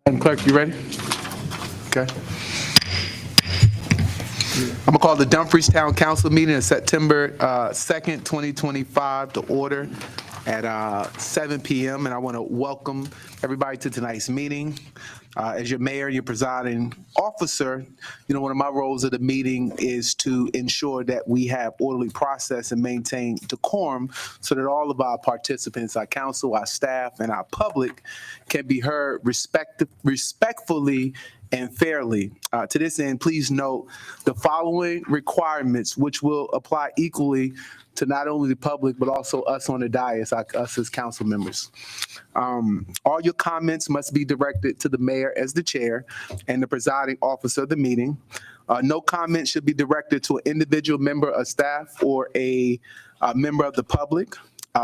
Madam Clerk, you ready? Okay. I'm gonna call the Dumfries Town Council meeting of September 2nd, 2025 to order at 7 p.m. And I want to welcome everybody to tonight's meeting. As your mayor, your presiding officer, one of my roles of the meeting is to ensure that we have orderly process and maintain decorum so that all of our participants, our council, our staff, and our public can be heard respectfully and fairly. To this end, please note the following requirements, which will apply equally to not only the public, but also us on the dais, us as council members. All your comments must be directed to the mayor as the chair and the presiding officer of the meeting. No comment should be directed to an individual member of staff or a member of the public.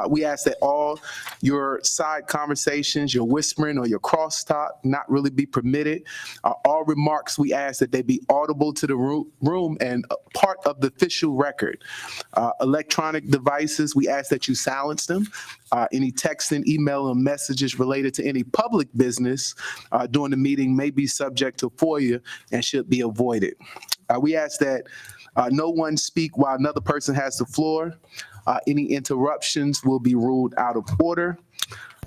We ask that all your side conversations, your whispering or your crosstalk not really be permitted. All remarks, we ask that they be audible to the room and part of the official record. Electronic devices, we ask that you silence them. Any texting, email, and messages related to any public business during the meeting may be subject to FOIA and should be avoided. We ask that no one speak while another person has the floor. Any interruptions will be ruled out of order.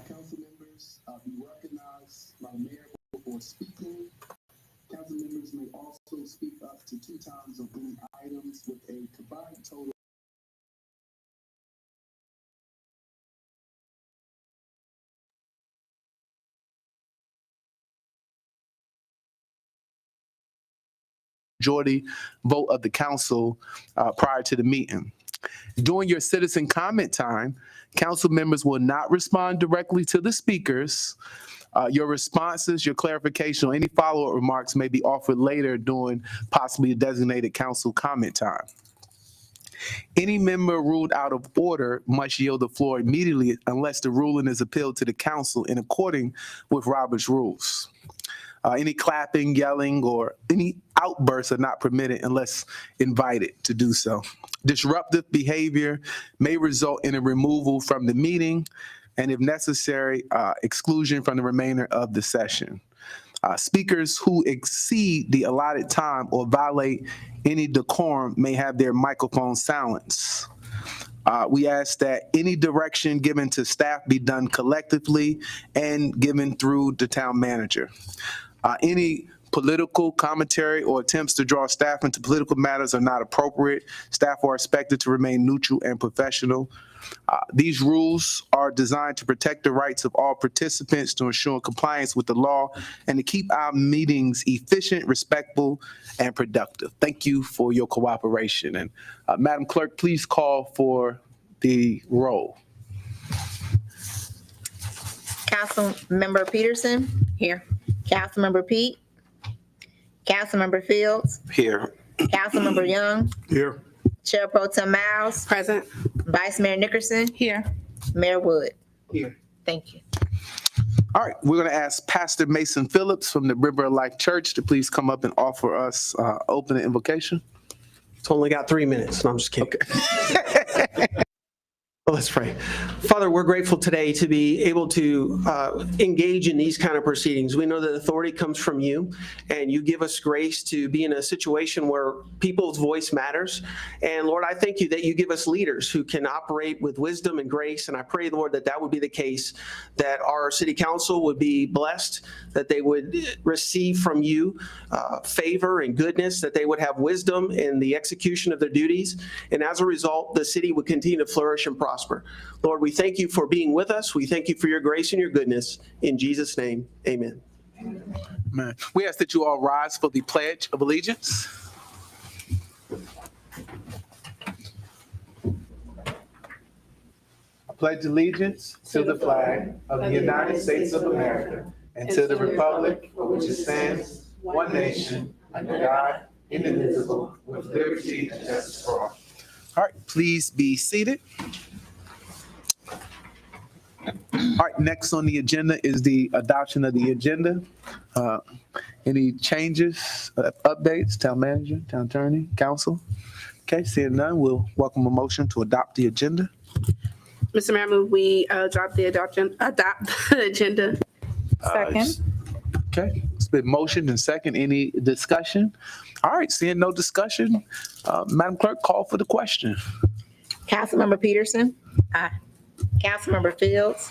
Council members be recognized by the mayor before speaking. Council members may also speak up to 2 times on any items with a combined total. Majority vote of the council prior to the meeting. During your citizen comment time, council members will not respond directly to the speakers. Your responses, your clarification, or any follow-up remarks may be offered later during possibly a designated council comment time. Any member ruled out of order must yield the floor immediately unless the ruling is appealed to the council in accordance with Robert's rules. Any clapping, yelling, or any outbursts are not permitted unless invited to do so. Disruptive behavior may result in a removal from the meeting and, if necessary, exclusion from the remainder of the session. Speakers who exceed the allotted time or violate any decorum may have their microphone silenced. We ask that any direction given to staff be done collectively and given through the town manager. Any political commentary or attempts to draw staff into political matters are not appropriate. Staff are expected to remain neutral and professional. These rules are designed to protect the rights of all participants, to ensure compliance with the law, and to keep our meetings efficient, respectful, and productive. Thank you for your cooperation. And Madam Clerk, please call for the roll. Councilmember Peterson? Here. Councilmember Pete? Councilmember Fields? Here. Councilmember Young? Here. Chair Pro Tem Miles? Present. Vice Mayor Nickerson? Here. Mayor Wood? Here. Thank you. All right, we're going to ask Pastor Mason Phillips from the River of Life Church to please come up and offer us opening invocation. It's only got 3 minutes. No, I'm just kidding. Okay. Well, let's pray. Father, we're grateful today to be able to engage in these kind of proceedings. We know that authority comes from you, and you give us grace to be in a situation where people's voice matters. And Lord, I thank you that you give us leaders who can operate with wisdom and grace. And I pray, Lord, that that would be the case, that our city council would be blessed, that they would receive from you favor and goodness, that they would have wisdom in the execution of their duties. And as a result, the city would continue to flourish and prosper. Lord, we thank you for being with us. We thank you for your grace and your goodness. In Jesus' name, amen. Amen. We ask that you all rise for the Pledge of Allegiance. I pledge allegiance to the flag of the United States of America and to the republic for which it stands, one nation, under God, indivisible, with liberty and justice for all. All right, please be seated. All right, next on the agenda is the adoption of the agenda. Any changes, updates, town manager, town attorney, council? Okay, seeing none, we'll welcome a motion to adopt the agenda. Mr. Mayor, I move we adopt the agenda. Second. Okay, it's been motioned and second. Any discussion? All right, seeing no discussion, Madam Clerk, call for the question. Councilmember Peterson. Aye. Councilmember Fields.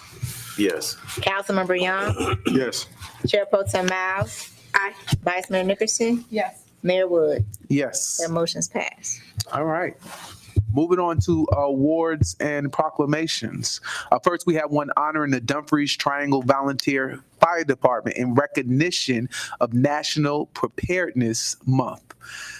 Yes. Councilmember Young. Yes. Chair Pro Tem Miles. Aye. Vice Mayor Nickerson. Yes. Mayor Wood. Yes. That motion's passed. All right. Moving on to awards and proclamations. First, we have one honoring the Dumfries Triangle Volunteer Fire Department in recognition of National Preparedness Month.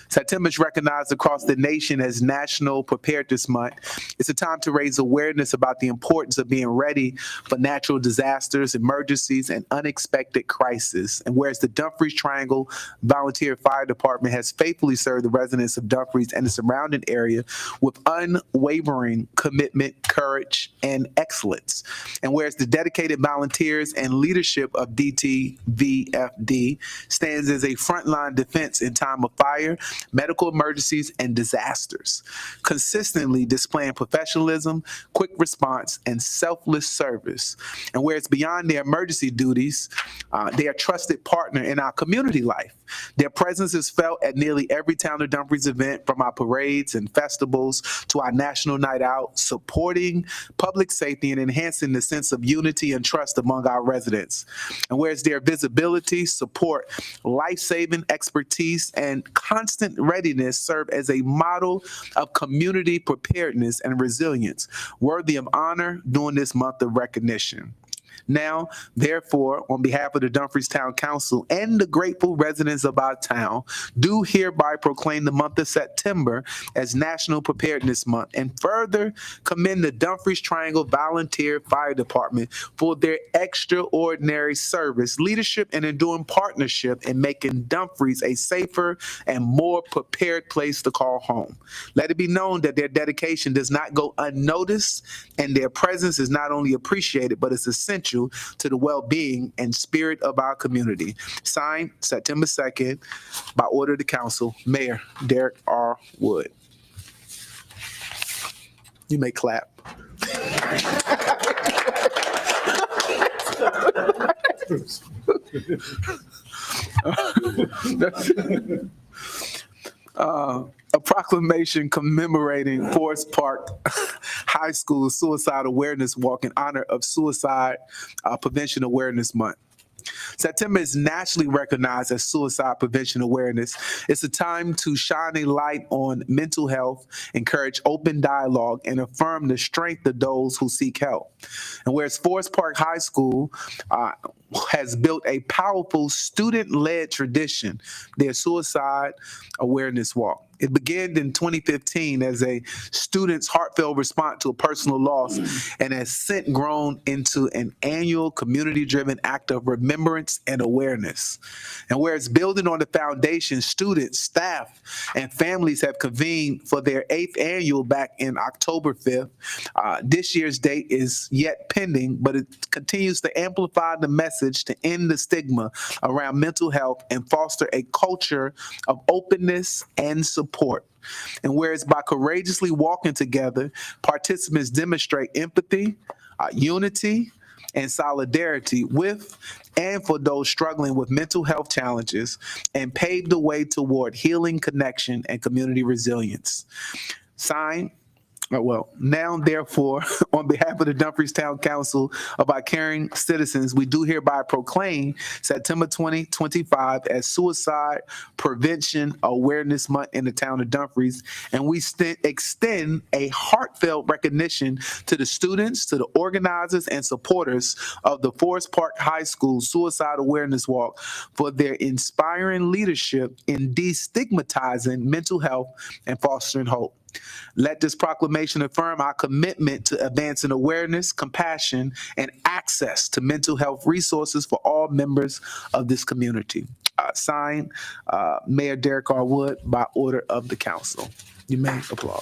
September is recognized across the nation as National Preparedness Month. It's a time to raise awareness about the importance of being ready for natural disasters, emergencies, and unexpected crises. And whereas the Dumfries Triangle Volunteer Fire Department has faithfully served the residents of Dumfries and the surrounding area with unwavering commitment, courage, and excellence. And whereas the dedicated volunteers and leadership of DTVFD stands as a frontline defense in time of fire, medical emergencies, and disasters, consistently displaying professionalism, quick response, and selfless service. And where it's beyond their emergency duties, they are a trusted partner in our community life. Their presence is felt at nearly every Town of Dumfries event, from our parades and festivals to our National Night Out, supporting public safety and enhancing the sense of unity and trust among our residents. And whereas their visibility, support, life-saving expertise, and constant readiness serve as a model of community preparedness and resilience, worthy of honor during this month of recognition. Now, therefore, on behalf of the Dumfries Town Council and the grateful residents of our town, do hereby proclaim the month of September as National Preparedness Month and further commend the Dumfries Triangle Volunteer Fire Department for their extraordinary service, leadership, and enduring partnership in making Dumfries a safer and more prepared place to call home. Let it be known that their dedication does not go unnoticed, and their presence is not only appreciated, but it's essential to the well-being and spirit of our community. Signed, September 2nd, by order of the council, Mayor Derek R. Wood. You may clap. A proclamation commemorating Forest Park High School Suicide Awareness Walk in honor of Suicide Prevention Awareness Month. September is nationally recognized as Suicide Prevention Awareness. It's a time to shine a light on mental health, encourage open dialogue, and affirm the strength of those who seek help. And whereas Forest Park High School has built a powerful student-led tradition, their Suicide Awareness Walk. It began in 2015 as a student's heartfelt response to a personal loss and has since grown into an annual community-driven act of remembrance and awareness. And whereas building on the foundation, students, staff, and families have convened for their 8th annual back in October 5th. This year's date is yet pending, but it continues to amplify the message to end the stigma around mental health and foster a culture of openness and support. And whereas by courageously walking together, participants demonstrate empathy, unity, and solidarity with and for those struggling with mental health challenges, and pave the way toward healing, connection, and community resilience. Signed, now, therefore, on behalf of the Dumfries Town Council of our caring citizens, we do hereby proclaim September 2025 as Suicide Prevention Awareness Month in the town of Dumfries, and we extend a heartfelt recognition to the students, to the organizers, and supporters of the Forest Park High School Suicide Awareness Walk for their inspiring leadership in destigmatizing mental health and fostering hope. Let this proclamation affirm our commitment to advancing awareness, compassion, and access to mental health resources for all members of this community. Signed, Mayor Derek R. Wood, by order of the council. You may applaud.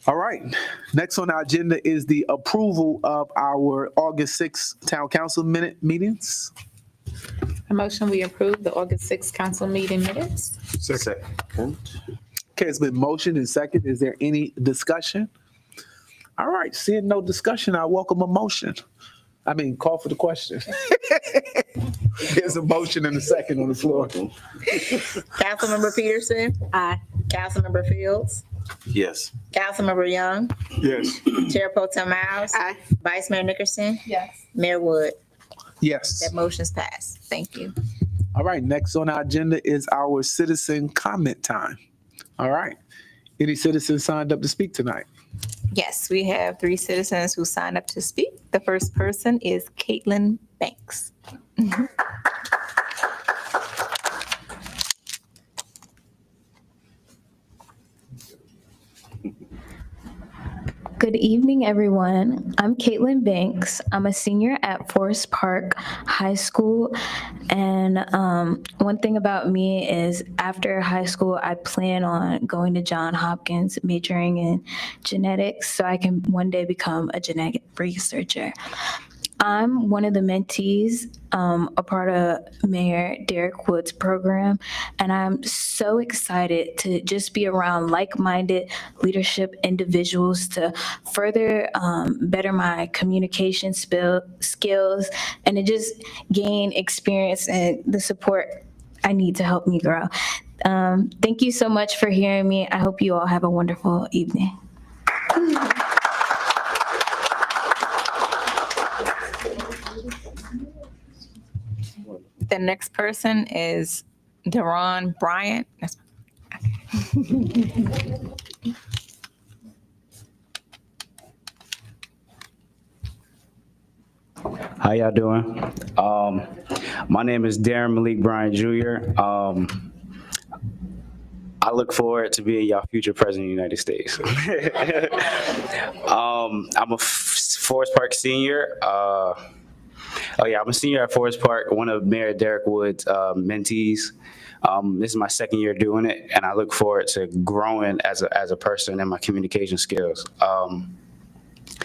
All right. Next on our agenda is the approval of our August 6th Town Council meetings. A motion, we approve the August 6th council meeting minutes. Second. Okay, it's been motioned and second. Is there any discussion? All right, seeing no discussion, I welcome a motion. Call for the question. There's a motion and a second on the floor. Councilmember Peterson. Aye. Councilmember Fields. Yes. Councilmember Young. Yes. Chair Pro Tem Miles. Aye. Vice Mayor Nickerson. Yes. Mayor Wood. Yes. That motion's passed. Thank you. All right, next on our agenda is our citizen comment time. All right. Any citizens signed up to speak tonight? Yes, we have 3 citizens who signed up to speak. The first person is Caitlin Banks. Good evening, everyone. I'm Caitlin Banks. I'm a senior at Forest Park High School. And one thing about me is after high school, I plan on going to Johns Hopkins, majoring in genetics, so I can one day become a genetic researcher. I'm one of the mentees, a part of Mayor Derek Wood's program, and I'm so excited to just be around like-minded leadership individuals to further better my communication skills and to just gain experience and the support I need to help me grow. Thank you so much for hearing me. I hope you all have a wonderful evening. The next person is Deron Bryant. How y'all doing? My name is Darren Malik Bryant Jr. I look forward to being y'all future president of the United States. I'm a Forest Park senior. I'm a senior at Forest Park, one of Mayor Derek Wood's mentees. This is my second year doing it, and I look forward to growing as a person and my communication skills.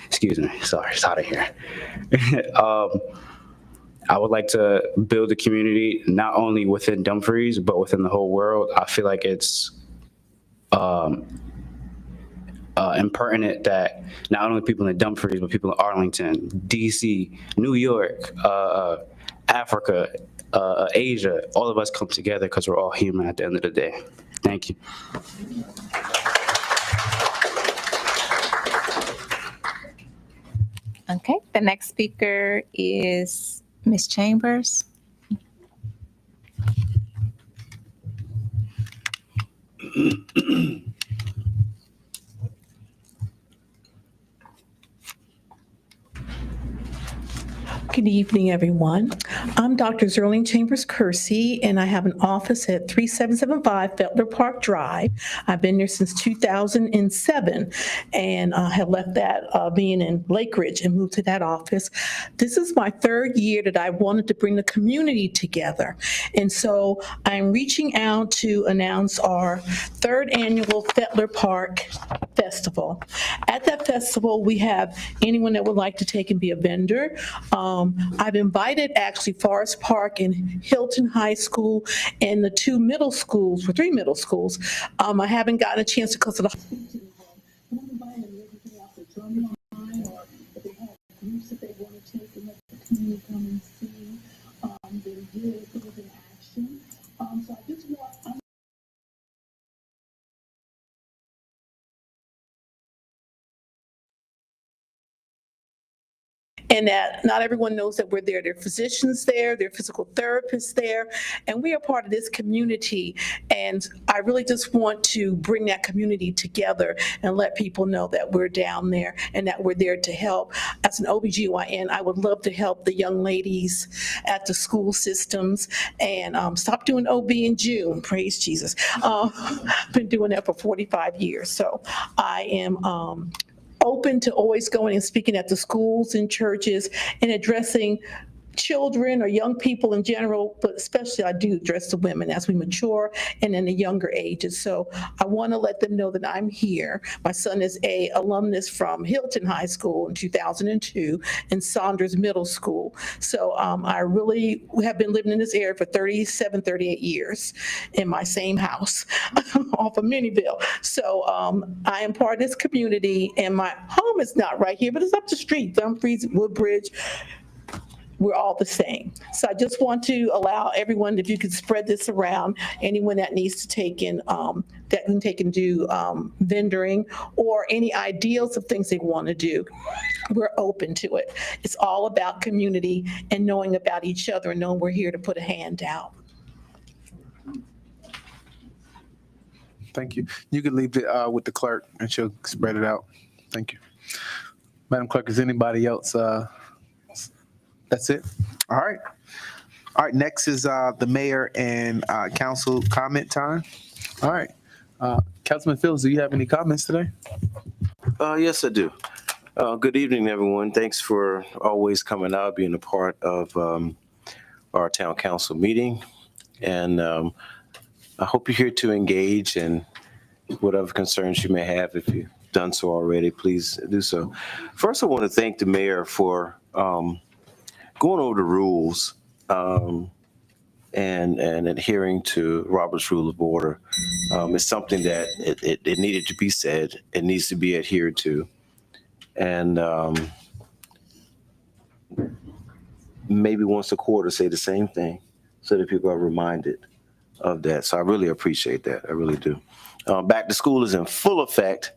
Excuse me, sorry, it's hot in here. I would like to build a community not only within Dumfries, but within the whole world. I feel like it's impertinent that not only people in Dumfries, but people in Arlington, DC, New York, Africa, Asia, all of us come together because we're all human at the end of the day. Thank you. Okay, the next speaker is Ms. Chambers. Good evening, everyone. I'm Dr. Zerlene Chambers Kersey, and I have an office at 3775 Feltner Park Drive. I've been there since 2007 and have left that being in Lake Ridge and moved to that office. This is my 3rd year that I wanted to bring the community together. And so I'm reaching out to announce our 3rd annual Feltner Park Festival. At that festival, we have anyone that would like to take and be a vendor. I've invited actually Forest Park and Hilton High School and the 2 middle schools, or 3 middle schools. I haven't gotten a chance because of the groups that they want to take and let the community come and see their good things in action. So I just want, and that not everyone knows that we're there. There are physicians there, there are physical therapists there, and we are part of this community. And I really just want to bring that community together and let people know that we're down there and that we're there to help. As an OBGYN, I would love to help the young ladies at the school systems and stop doing OB in June, praise Jesus. I've been doing that for 45 years. So I am open to always going and speaking at the schools and churches and addressing children or young people in general, but especially I do address the women as we mature and in the younger ages. So I want to let them know that I'm here. My son is a alumnus from Hilton High School in 2002 and Saunders Middle School. So I really have been living in this area for 38 years in my same house off of Minnieville. So I am part of this community, and my home is not right here, but it's up the street, Dumfries, Woodbridge. We're all the same. So I just want to allow everyone, if you could spread this around, anyone that needs to take in, that can take and do vendoring or any ideals of things they want to do. We're open to it. It's all about community and knowing about each other and knowing we're here to put a hand out. Thank you. You can leave it with the clerk and she'll spread it out. Thank you. Madam Clerk, is anybody else? That's it? All right. All right, next is the mayor and council comment time. All right. Councilman Fields, do you have any comments today? Yes, I do. Good evening, everyone. Thanks for always coming out, being a part of our town council meeting. And I hope you're here to engage in whatever concerns you may have. If you've done so already, please do so. First, I want to thank the mayor for going over the rules and adhering to Robert's Rule of Order. It's something that it needed to be said. It needs to be adhered to. And maybe once a quarter say the same thing so that people are reminded of that. So I really appreciate that. I really do. Back to school is in full effect.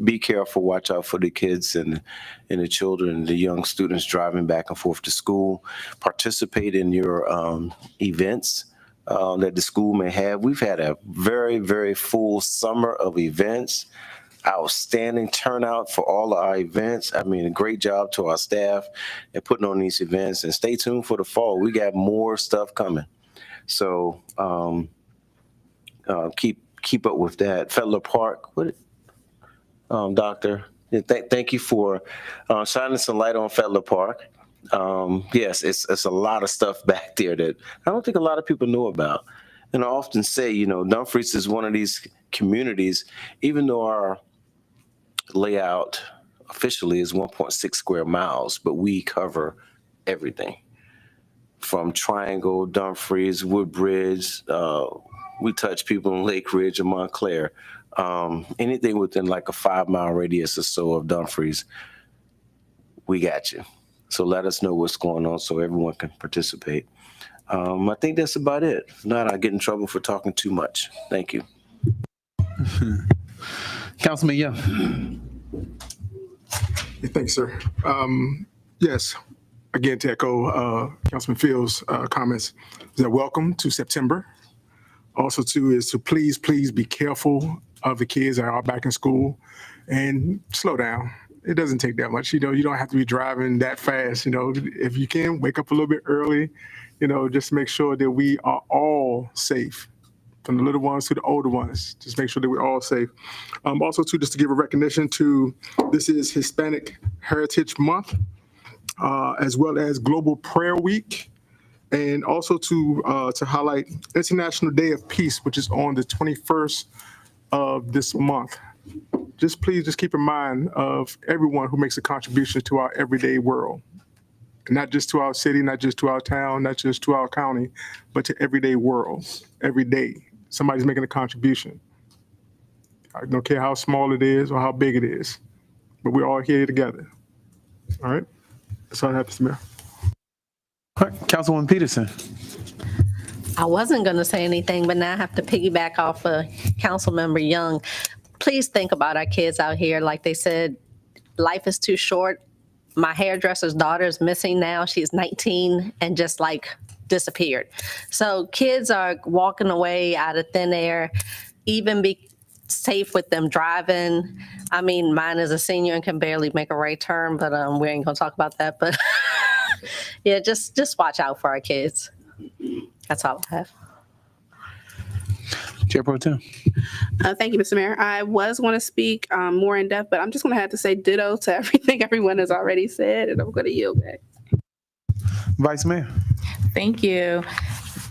Be careful, watch out for the kids and the children, the young students driving back and forth to school. Participate in your events that the school may have. We've had a very, very full summer of events. Outstanding turnout for all of our events. I mean, a great job to our staff in putting on these events, and stay tuned for the fall. We got more stuff coming. So keep up with that. Fedler Park, Doctor, thank you for shining some light on Fedler Park. Yes, it's a lot of stuff back there that I don't think a lot of people know about. And I often say, Dumfries is one of these communities, even though our layout officially is 1.6 square miles, but we cover everything from Triangle, Dumfries, Woodbridge. We touch people in Lake Ridge and Montclair. Anything within like a 5-mile radius or so of Dumfries, we got you. So let us know what's going on so everyone can participate. I think that's about it. If not, I get in trouble for talking too much. Thank you. Councilman Young. Yeah, thanks, sir. Yes, again, to echo Councilman Fields' comments, that welcome to September. Also, too, is to please be careful of the kids that are back in school and slow down. It doesn't take that much. You don't have to be driving that fast. If you can, wake up a little bit early, just make sure that we are all safe. From the little ones to the older ones, just make sure that we're all safe. Also, too, just to give a recognition to, this is Hispanic Heritage Month, as well as Global Prayer Week, and also to highlight International Day of Peace, which is on the 21st of this month. Please keep in mind of everyone who makes a contribution to our everyday world. Not just to our city, not just to our town, not just to our county, but to everyday world. Every day, somebody's making a contribution. I don't care how small it is or how big it is, but we're all here together. All right? That's all I have, Mr. Mayor. All right, Councilwoman Peterson. I wasn't going to say anything, but now I have to piggyback off of Councilmember Young. Please think about our kids out here. Like they said, life is too short. My hairdresser's daughter is missing now. She's 19 and just disappeared. So kids are walking away out of thin air. Even be safe with them driving. I mean, mine is a senior and can barely make a right turn, but we ain't gonna talk about that. But yeah, just watch out for our kids. That's all I have. Chair Pro Tem. Thank you, Mr. Mayor. I was going to speak more in depth, but I'm just going to have to say ditto to everything everyone has already said, and I'm going to yield back. Vice Mayor. Thank you.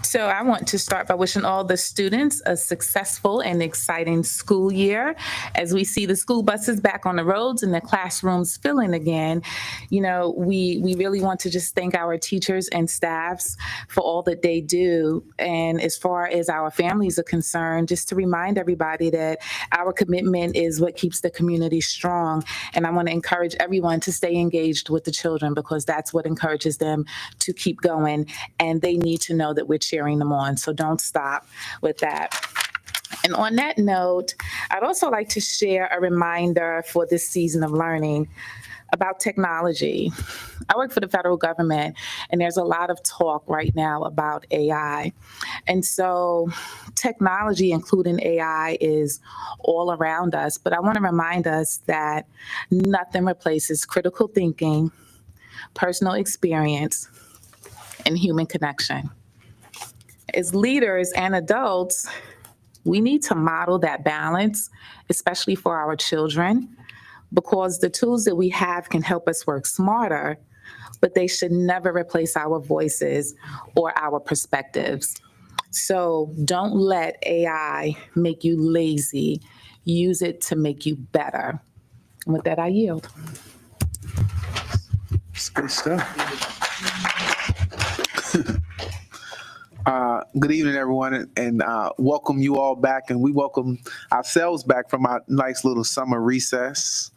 So I want to start by wishing all the students a successful and exciting school year. As we see the school buses back on the roads and the classrooms filling again, you know, we really want to just thank our teachers and staffs for all that they do. And as far as our families are concerned, just to remind everybody that our commitment is what keeps the community strong. And I want to encourage everyone to stay engaged with the children because that's what encourages them to keep going. And they need to know that we're cheering them on. So don't stop with that. And on that note, I'd also like to share a reminder for this season of learning about technology. I work for the federal government, and there's a lot of talk right now about AI. And so technology, including AI, is all around us. But I want to remind us that nothing replaces critical thinking, personal experience, and human connection. As leaders and adults, we need to model that balance, especially for our children, because the tools that we have can help us work smarter, but they should never replace our voices or our perspectives. So don't let AI make you lazy. Use it to make you better. And with that, I yield. It's good stuff. Good evening, everyone, and welcome you all back, and we welcome ourselves back from our nice little summer recess.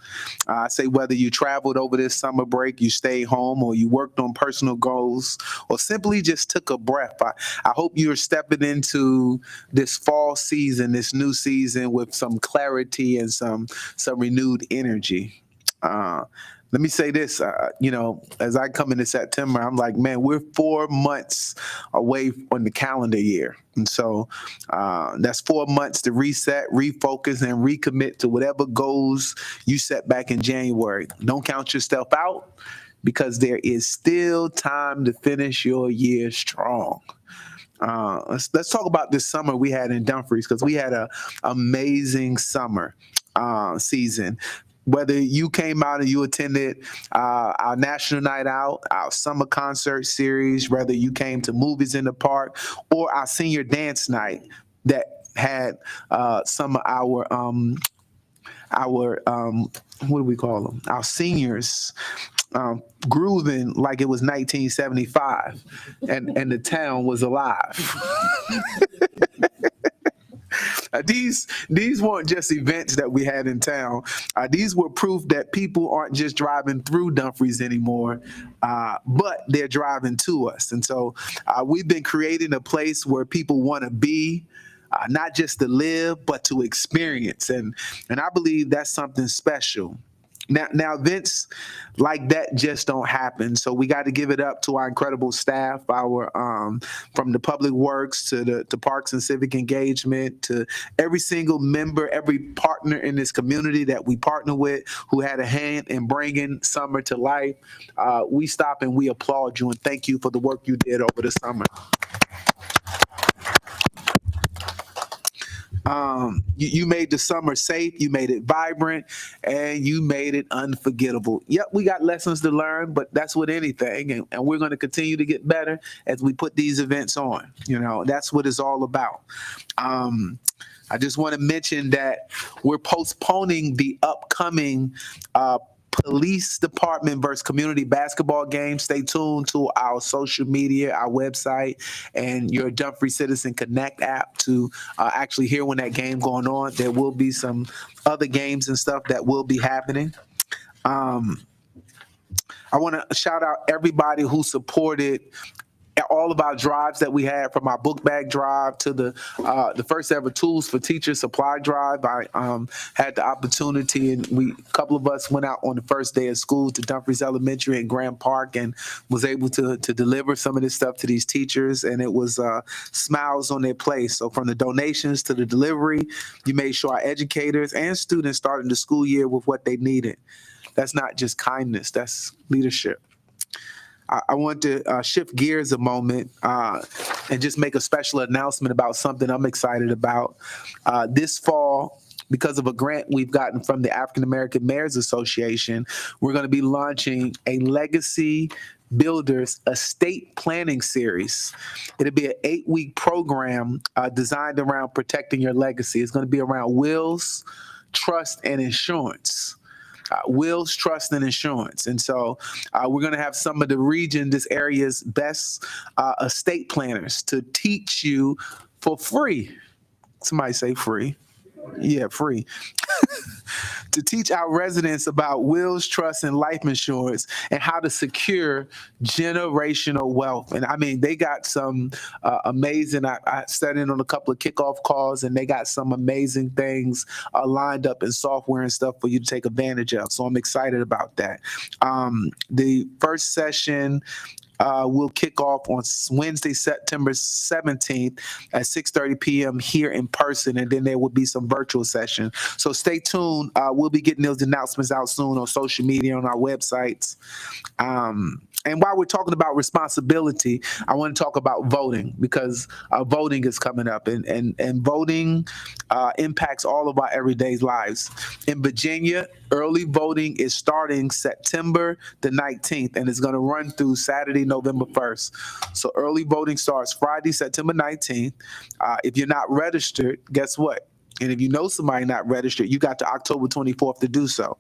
I say whether you traveled over this summer break, you stayed home, or you worked on personal goals, or simply just took a breath. I hope you're stepping into this fall season, this new season, with some clarity and some renewed energy. Let me say this, as I come into September, I'm like, man, we're 4 months away on the calendar year. And so that's 4 months to reset, refocus, and recommit to whatever goals you set back in January. Don't count yourself out because there is still time to finish your year strong. Let's talk about this summer we had in Dumfries, because we had an amazing summer season. Whether you came out and you attended our National Night Out, our summer concert series, whether you came to Movies in the Park, or our senior dance night that had some of our what do we call them? Our seniors grooving like it was 1975 and the town was alive. These weren't just events that we had in town. These were proof that people aren't just driving through Dumfries anymore, but they're driving to us. And so we've been creating a place where people want to be, not just to live, but to experience. And I believe that's something special. Now, events like that just don't happen. So we got to give it up to our incredible staff, our from the Public Works to the Parks and Civic Engagement, to every single member, every partner in this community that we partner with who had a hand in bringing summer to life. We stop and we applaud you and thank you for the work you did over the summer. You made the summer safe, you made it vibrant, and you made it unforgettable. Yep, we got lessons to learn, but that's with anything, and we're going to continue to get better as we put these events on. That's what it's all about. I just want to mention that we're postponing the upcoming police department versus community basketball game. Stay tuned to our social media, our website, and your Dumfries Citizen Connect app to actually hear when that game going on. There will be some other games and stuff that will be happening. I want to shout out everybody who supported all of our drives that we had, from our book bag drive to the first ever Tools for Teachers supply drive. I had the opportunity, and a couple of us went out on the first day of school to Dumfries Elementary and Grant Park and was able to deliver some of this stuff to these teachers, and it was smiles on their face. So from the donations to the delivery, you made sure our educators and students started the school year with what they needed. That's not just kindness, that's leadership. I want to shift gears a moment and just make a special announcement about something I'm excited about. This fall, because of a grant we've gotten from the African American Mayors Association, we're going to be launching a legacy Builders Estate Planning Series. It'll be an 8-week program designed around protecting your legacy. It's going to be around wills, trust, and insurance. Wills, trust, and insurance. And so we're going to have some of this area's best estate planners to teach you for free. Somebody say free. Yeah, free. To teach our residents about wills, trust, and life insurance and how to secure generational wealth. And I mean, they got some amazing, I sat in on a couple of kickoff calls and they got some amazing things lined up in software and stuff for you to take advantage of. So I'm excited about that. The first session will kick off on Wednesday, September 17th at 6:30 p.m. here in person, and then there will be some virtual sessions. So stay tuned. We'll be getting those announcements out soon on social media, on our websites. And while we're talking about responsibility, I want to talk about voting because voting is coming up, and voting impacts all of our everyday lives. In Virginia, early voting is starting September the 19th, and it's going to run through Saturday, November 1st. So early voting starts Friday, September 19th. If you're not registered, guess what? And if you know somebody not registered, you got to October 24th to do so.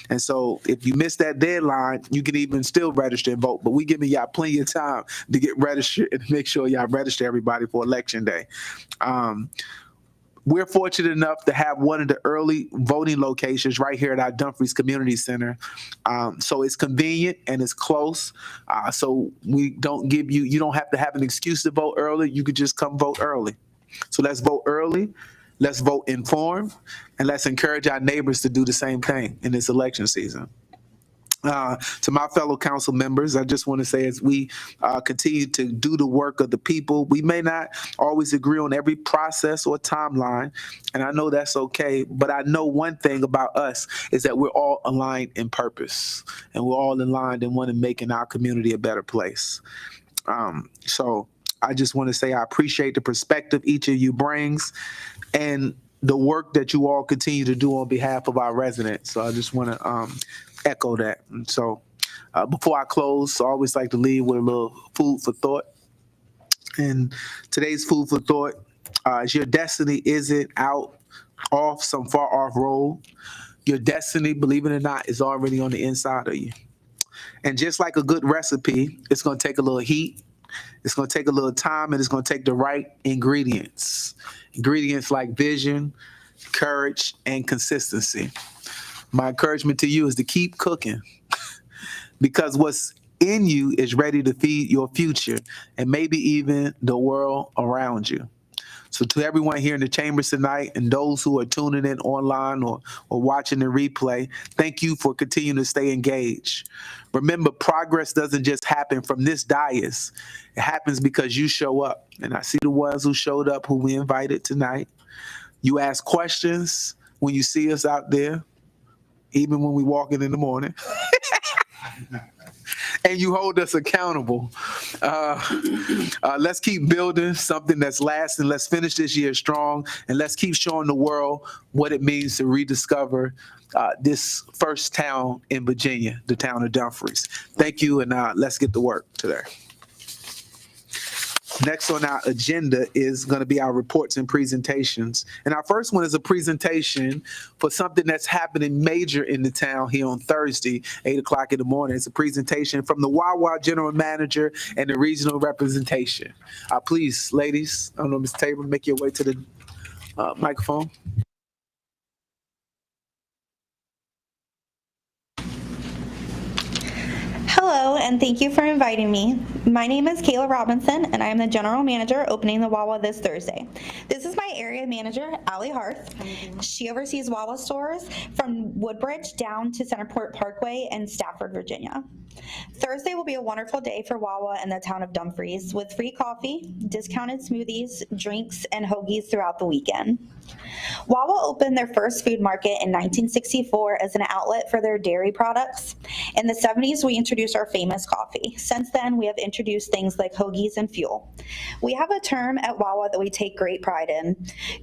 And so if you miss that deadline, you can even still register and vote. But we giving y'all plenty of time to get registered and make sure y'all register everybody for Election Day. We're fortunate enough to have one of the early voting locations right here at our Dumfries Community Center. So it's convenient and it's close. So we don't give you don't have to have an excuse to vote early. You could just come vote early. So let's vote early. Let's vote informed, and let's encourage our neighbors to do the same thing in this election season. To my fellow council members, I just want to say as we continue to do the work of the people, we may not always agree on every process or timeline, and I know that's okay, but I know one thing about us is that we're all aligned in purpose, and we're all aligned in wanting to making our community a better place. So I just want to say I appreciate the perspective each of you brings and the work that you all continue to do on behalf of our residents. So I just want to echo that. And so before I close, I always like to leave with a little food for thought. And today's food for thought is your destiny isn't off some far off road. Your destiny, believe it or not, is already on the inside of you. And just like a good recipe, it's going to take a little heat. It's going to take a little time, and it's going to take the right ingredients. Ingredients like vision, courage, and consistency. My encouragement to you is to keep cooking because what's in you is ready to feed your future and maybe even the world around you. So to everyone here in the chambers tonight and those who are tuning in online or watching the replay, thank you for continuing to stay engaged. Remember, progress doesn't just happen from this dais. It happens because you show up. And I see the ones who showed up who we invited tonight. You ask questions when you see us out there, even when we walk in the morning. And you hold us accountable. Let's keep building something that's lasting. Let's finish this year strong, and let's keep showing the world what it means to rediscover this first town in Virginia, the town of Dumfries. Thank you, and let's get to work today. Next on our agenda is going to be our reports and presentations. And our first one is a presentation for something that's happening major in the town here on Thursday, 8 o'clock in the morning. It's a presentation from the Wawa General Manager and the regional representation. Please, ladies, I don't know, Ms. Tabor, make your way to the microphone. Hello, and thank you for inviting me. My name is Kayla Robinson, and I am the General Manager opening the Wawa this Thursday. This is my area manager, Allie Harth. She oversees Wawa stores from Woodbridge down to Centerport Parkway in Stafford, Virginia. Thursday will be a wonderful day for Wawa in the town of Dumfries with free coffee, discounted smoothies, drinks, and hoagies throughout the weekend. Wawa opened their first food market in 1964 as an outlet for their dairy products. In the 70s, we introduced our famous coffee. Since then, we have introduced things like hoagies and fuel. We have a term at Wawa that we take great pride in,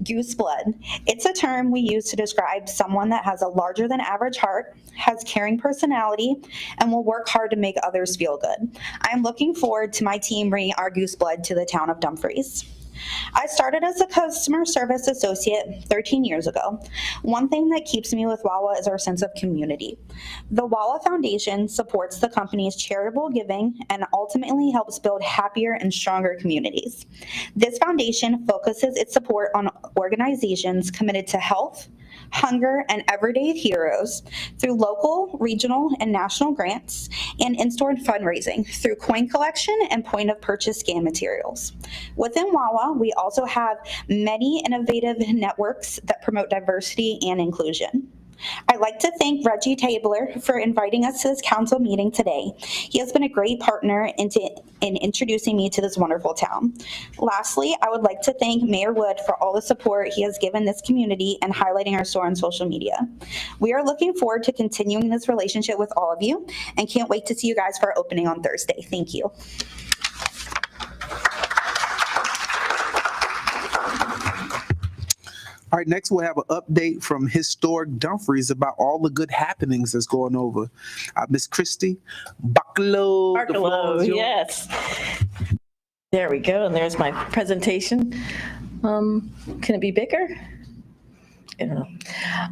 goose blood. It's a term we use to describe someone that has a larger than average heart, has caring personality, and will work hard hard to make others feel good. I'm looking forward to my team bringing our goose blood to the town of Dumfries. I started as a customer service associate 13 years ago. One thing that keeps me with Wawa is our sense of community. The Wawa Foundation supports the company's charitable giving and ultimately helps build happier and stronger communities. This foundation focuses its support on organizations committed to health, hunger, and everyday heroes through local, regional, and national grants, and in-store fundraising through coin collection and point-of-purchase scan materials. Within Wawa, we also have many innovative networks that promote diversity and inclusion. I'd like to thank Reggie Tabler for inviting us to this council meeting today. He has been a great partner in introducing me to this wonderful town. Lastly, I would like to thank Mayor Wood for all the support he has given this community and highlighting our store on social media. We are looking forward to continuing this relationship with all of you and can't wait to see you guys for our opening on Thursday. Thank you. All right, next we'll have an update from Historic Dumfries about all the good happenings that's going over. Miss Christy Barkalow. the floor is yours. Yes. There we go, and there's my presentation. Can it be bigger? I don't know.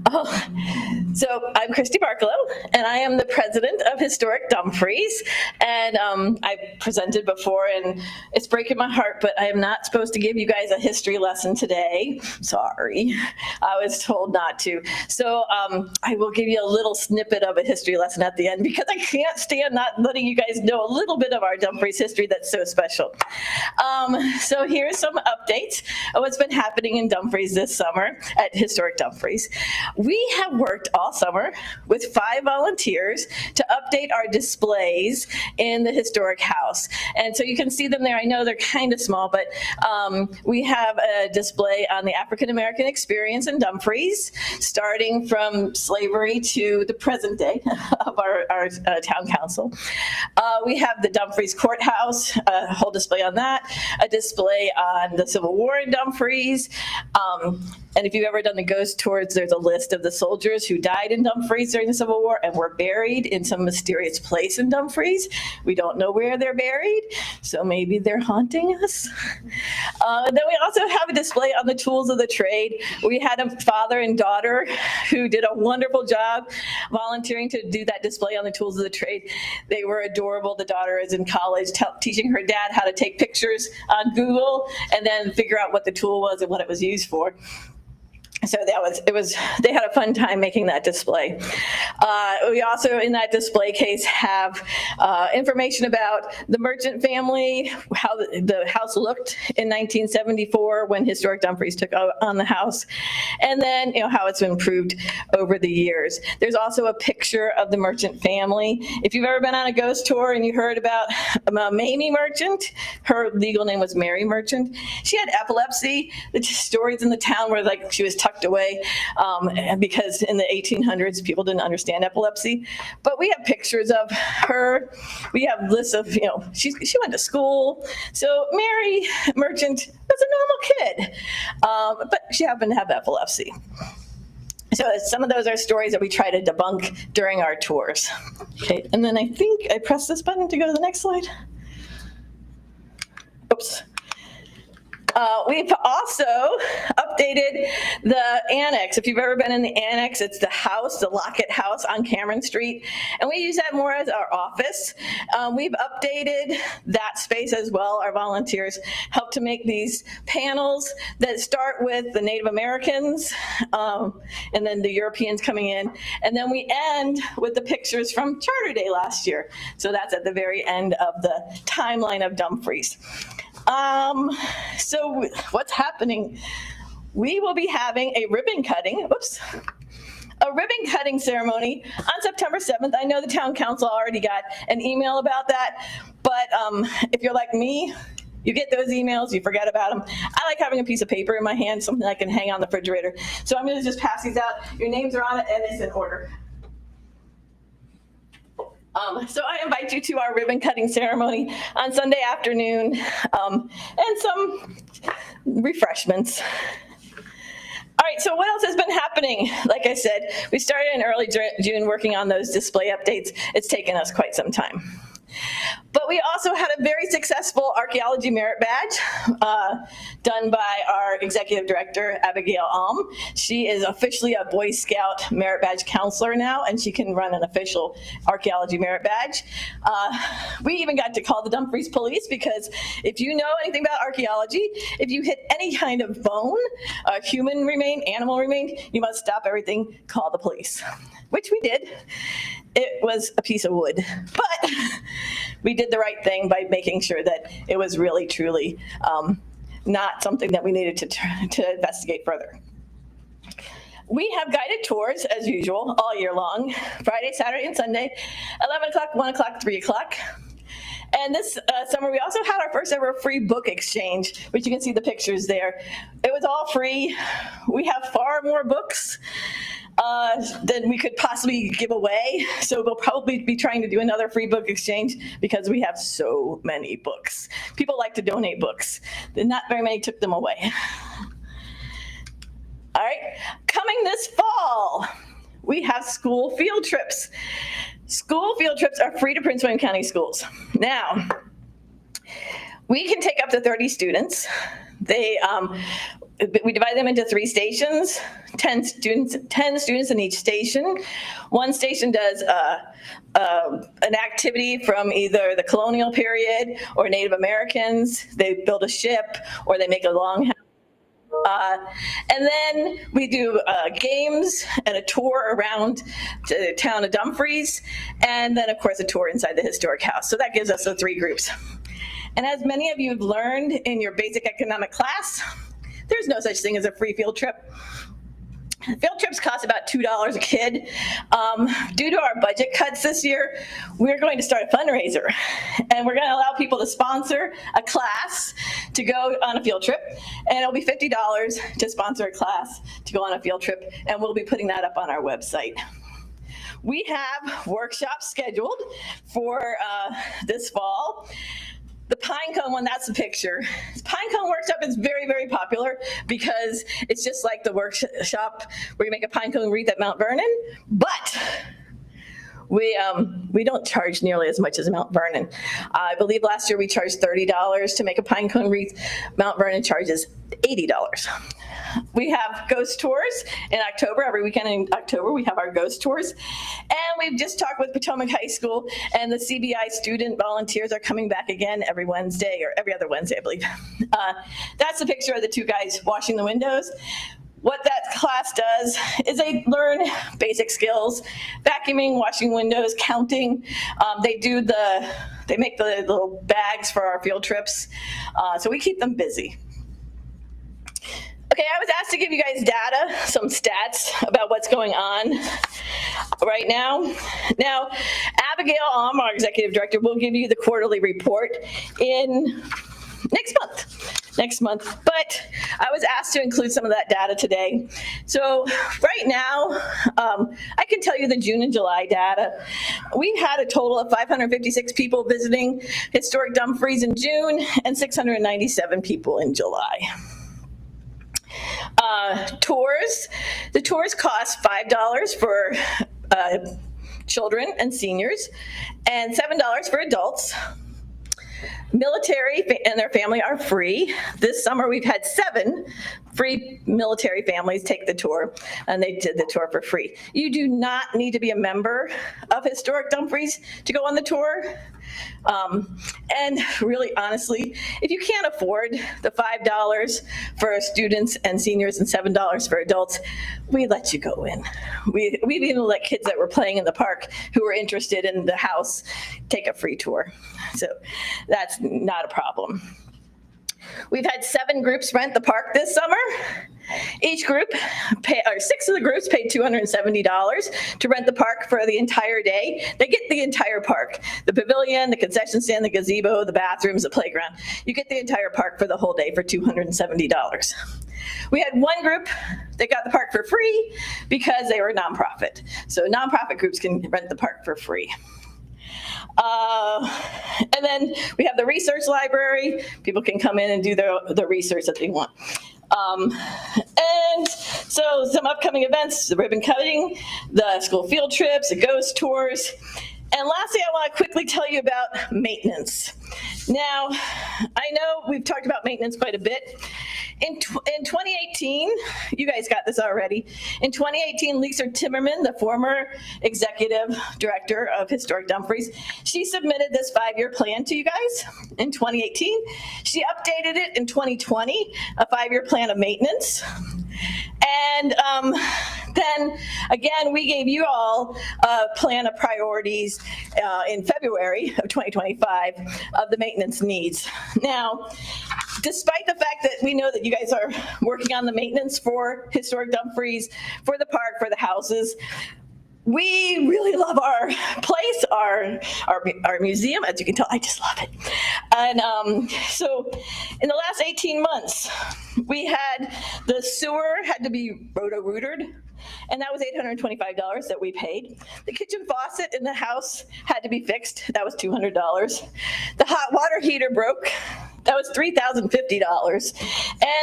Oh, so I'm Christy Barkalow, and I am the president of Historic Dumfries. And I presented before, and it's breaking my heart, but I am not supposed to give you guys a history lesson today. Sorry, I was told not to. So I will give you a little snippet of a history lesson at the end because I can't stand not letting you guys know a little bit of our Dumfries history that's so special. So here's some updates of what's been happening in Dumfries this summer at Historic Dumfries. We have worked all summer with 5 volunteers to update our displays in the historic house. And so you can see them there. I know they're kind of small, but we have a display on the African American experience in Dumfries, starting from slavery to the present day of our town council. We have the Dumfries Courthouse, a whole display on that, a display on the Civil War in Dumfries. And if you've ever done the ghost tours, there's a list of the soldiers who died in Dumfries during the Civil War and were buried in some mysterious place in Dumfries. We don't know where they're buried, so maybe they're haunting us. Then we also have a display on the tools of the trade. We had a father and daughter who did a wonderful job volunteering to do that display on the tools of the trade. They were adorable. The daughter is in college teaching her dad how to take pictures on Google and then figure out what the tool was and what it was used for. So they had a fun time making that display. We also in that display case have information about the Merchant family, how the house looked in 1974 when Historic Dumfries took on the house, and then how it's improved over the years. There's also a picture of the Merchant family. If you've ever been on a ghost tour and you heard about Mamie Merchant, her legal name was Mary Merchant. She had epilepsy. The stories in the town were like she was tucked away because in the 1800s people didn't understand epilepsy. But we have pictures of her. We have lists of she went to school. So Mary Merchant was a normal kid, but she happened to have epilepsy. So some of those are stories that we try to debunk during our tours. Okay, and then I think I press this button to go to the next slide. Oops. We've also updated the annex. If you've ever been in the annex, it's the house, the Lockett House on Cameron Street, and we use that more as our office. We've updated that space as well. Our volunteers help to make these panels that start with the Native Americans and then the Europeans coming in, and then we end with the pictures from Charter Day last year. So that's at the very end of the timeline of Dumfries. So what's happening? We will be having a ribbon cutting ceremony on September 7th. I know the town council already got an email about that, but if you're like me, you get those emails, you forget about them. I like having a piece of paper in my hand, something I can hang on the refrigerator. So I'm gonna just pass these out. Your names are on it and it's in order. So I invite you to our ribbon cutting ceremony on Sunday afternoon and some refreshments. All right, so what else has been happening? happening. Like I said, we started in early June working on those display updates. It's taken us quite some time. But we also had a very successful archaeology merit badge done by our executive director, Abigail Alm. She is officially a Boy Scout merit badge counselor now, and she can run an official archaeology merit badge. We even got to call the Dumfries police, because if you know anything about archaeology, if you hit any kind of bone, a human remain, animal remain, you must stop everything, call the police, which we did. It was a piece of wood, but we did the right thing by making sure that it was really, truly not something that we needed to investigate further. We have guided tours, as usual, all year long, Friday, Saturday, and Sunday, 11 o'clock, 1 o'clock, 3 o'clock. And this summer, we also had our first ever free book exchange, which you can see the pictures there. It was all free. We have far more books than we could possibly give away. So we'll probably be trying to do another free book exchange because we have so many books. People like to donate books. Not very many took them away. All right, coming this fall, we have school field trips. School field trips are free to Prince William County schools. Now, we can take up to 30 students. We divide them into 3 stations, 10 students in each station. One station does an activity from either the colonial period or Native Americans. They build a ship or they make a longhouse. And then we do games and a tour around the town of Dumfries, and then of course a tour inside the historic house. So that gives us the 3 groups. And as many of you have learned in your basic economic class, there's no such thing as a free field trip. Field trips cost about $2 a kid. Due to our budget cuts this year, we're going to start a fundraiser, and we're going to allow people to sponsor a class to go on a field trip, and it'll be $50 to sponsor a class to go on a field trip, and we'll be putting that up on our website. We have workshops scheduled for this fall. The pine cone one, that's the picture. Pine cone workshop is very, very popular because it's just like the workshop where you make a pine cone wreath at Mount Vernon, but we don't charge nearly as much as Mount Vernon. I believe last year we charged $30 to make a pine cone wreath. Mount Vernon charges $80. We have ghost tours in October. Every weekend in October, we have our ghost tours. And we've just talked with Potomac High School, and the CBI student volunteers are coming back again every Wednesday, or every other Wednesday, I believe. That's a picture of the 2 guys washing the windows. What that class does is they learn basic skills: vacuuming, washing windows, counting. They make the little bags for our field trips. So we keep them busy. Okay, I was asked to give you guys data, some stats about what's going on right now. Now, Abigail Alm, our executive director, will give you the quarterly report in next month, but I was asked to include some of that data today. So right now, I can tell you the June and July data. We had a total of 556 people visiting Historic Dumfries in June and 697 people in July. Tours. The tours cost $5 for children and seniors and $7 for adults. Military and their family are free. This summer we've had 7 free military families take the tour, and they did the tour for free. You do not need to be a member of Historic Dumfries to go on the tour. And really, honestly, if you can't afford the $5 for students and seniors and $7 for adults, we let you go in. We've even let kids that were playing in the park who were interested in the house take a free tour. So that's not a problem. We've had 7 groups rent the park this summer. Each group, 6 of the groups paid $270 to rent the park for the entire day. They get the entire park: the pavilion, the concession stand, the gazebo, the bathrooms, the playground. You get the entire park for the whole day for $270. We had one group that got the park for free because they were a nonprofit. So nonprofit groups can rent the park for free. And then we have the research library. People can come in and do the research that they want. And so some upcoming events, the ribbon cutting, the school field trips, the ghost tours. And lastly, I want to quickly tell you about maintenance. Now, I know we've talked about maintenance quite a bit. In 2018, you guys got this already. In 2018, Lisa Timmerman, the former executive director of Historic Dumfries, she submitted this 5-year plan to you guys in 2018. She updated it in 2020, a 5-year plan of maintenance. And then again, we gave you all a plan of priorities in February of 2025 of the maintenance needs. Now, despite the fact that we know that you guys are working on the maintenance for Historic Dumfries, for the park, for the houses, we really love our place, our museum. As you can tell, I just love it. And so in the last 18 months, we had the sewer had to be roto-rootered, and that was $825 that we paid. The kitchen faucet in the house had to be fixed. That was $200. The hot water heater broke. That was $3,050.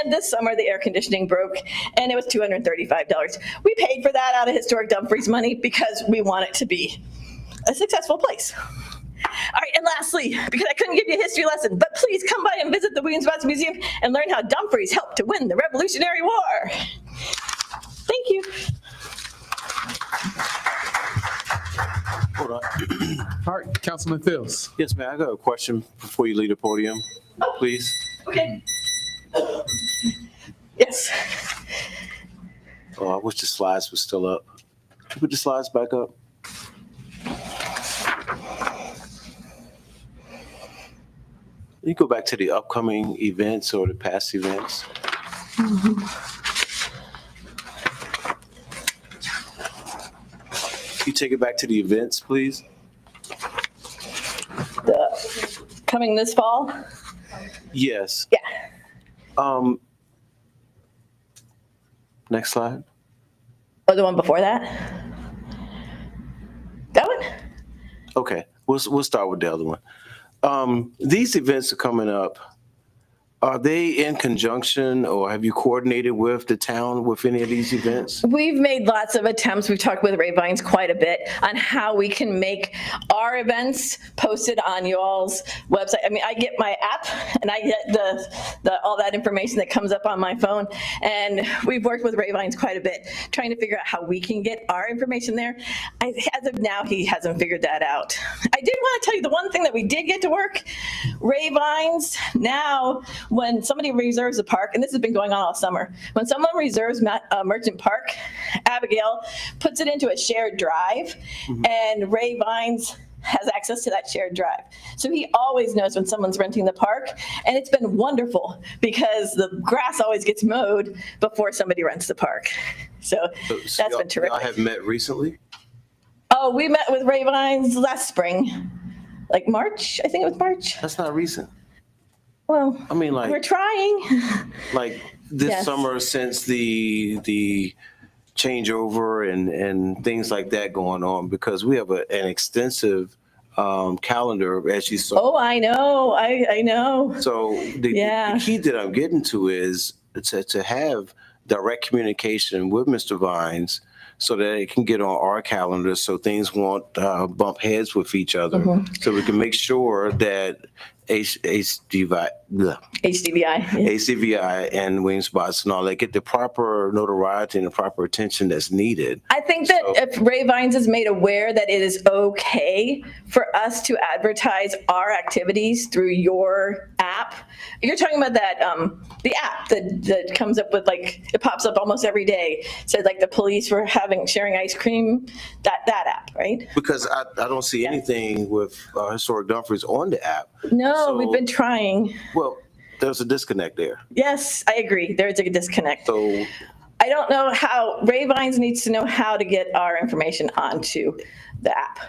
And this summer, the air conditioning broke, and it was $235. We paid for that out of Historic Dumfries money because we want it to be a successful place. All right, and lastly, because I couldn't give you a history lesson, but please come by and visit the Williams-Boston Museum and learn how Dumfries helped to win the Revolutionary War. Thank you. Hold on. All right, Councilman Fields. Yes, ma'am. I got a question before you leave the podium, please. Okay. Yes. Oh, I wish the slides were still up. Can you put the slides back up? You go back to the upcoming events or the past events. You take it back to the events, please. Coming this fall? Yes. Yeah. Next slide. Oh, the one before that? That one? Okay, we'll start with the other one. These events are coming up. Are they in conjunction, or have you coordinated with the town with any of these events? We've made lots of attempts. We've talked with Ray Vines quite a bit on how we can make our events posted on y'all's website. I mean, I get my app and I get the all that information that comes up on my phone. And we've worked with Ray Vines quite a bit, trying to figure out how we can get our information there. As of now, he hasn't figured that out. I did want to tell you the one thing that we did get to work. Ray Vines now, when somebody reserves a park, and this has been going on all summer, when someone reserves Merchant Park, Abigail puts it into a shared drive, and Ray Vines has access to that shared drive. So he always knows when someone's renting the park, and it's been wonderful because the grass always gets mowed before somebody rents the park. So that's been terrific. Y'all have met recently? Oh, we met with Ray Vines last spring, like March. I think it was March. That's not recent. Well, I mean, like we're trying. Like this Yes. summer, since the changeover and things like that going on, because we have an extensive calendar, as you saw. Oh, I know. I know. So the key that I'm getting to is to have direct communication with Mr. Vines so that it can get on our calendar so things won't bump heads with each other. So we can make sure that HDVI and Williams-Boston and all that get the proper notoriety and the proper attention that's needed. I think that if Ray Vines is made aware that it is okay for us to advertise our activities through your app, you're talking about that, the app that comes up with, like, it pops up almost every day. Says like the police were sharing ice cream, that app, right? Because I don't see anything with Historic Dumfries on the app. No, we've been trying. Well, there's a disconnect there. Yes, I agree. There's a disconnect. So I don't know how, Ray Vines needs to know how to get our information onto the app.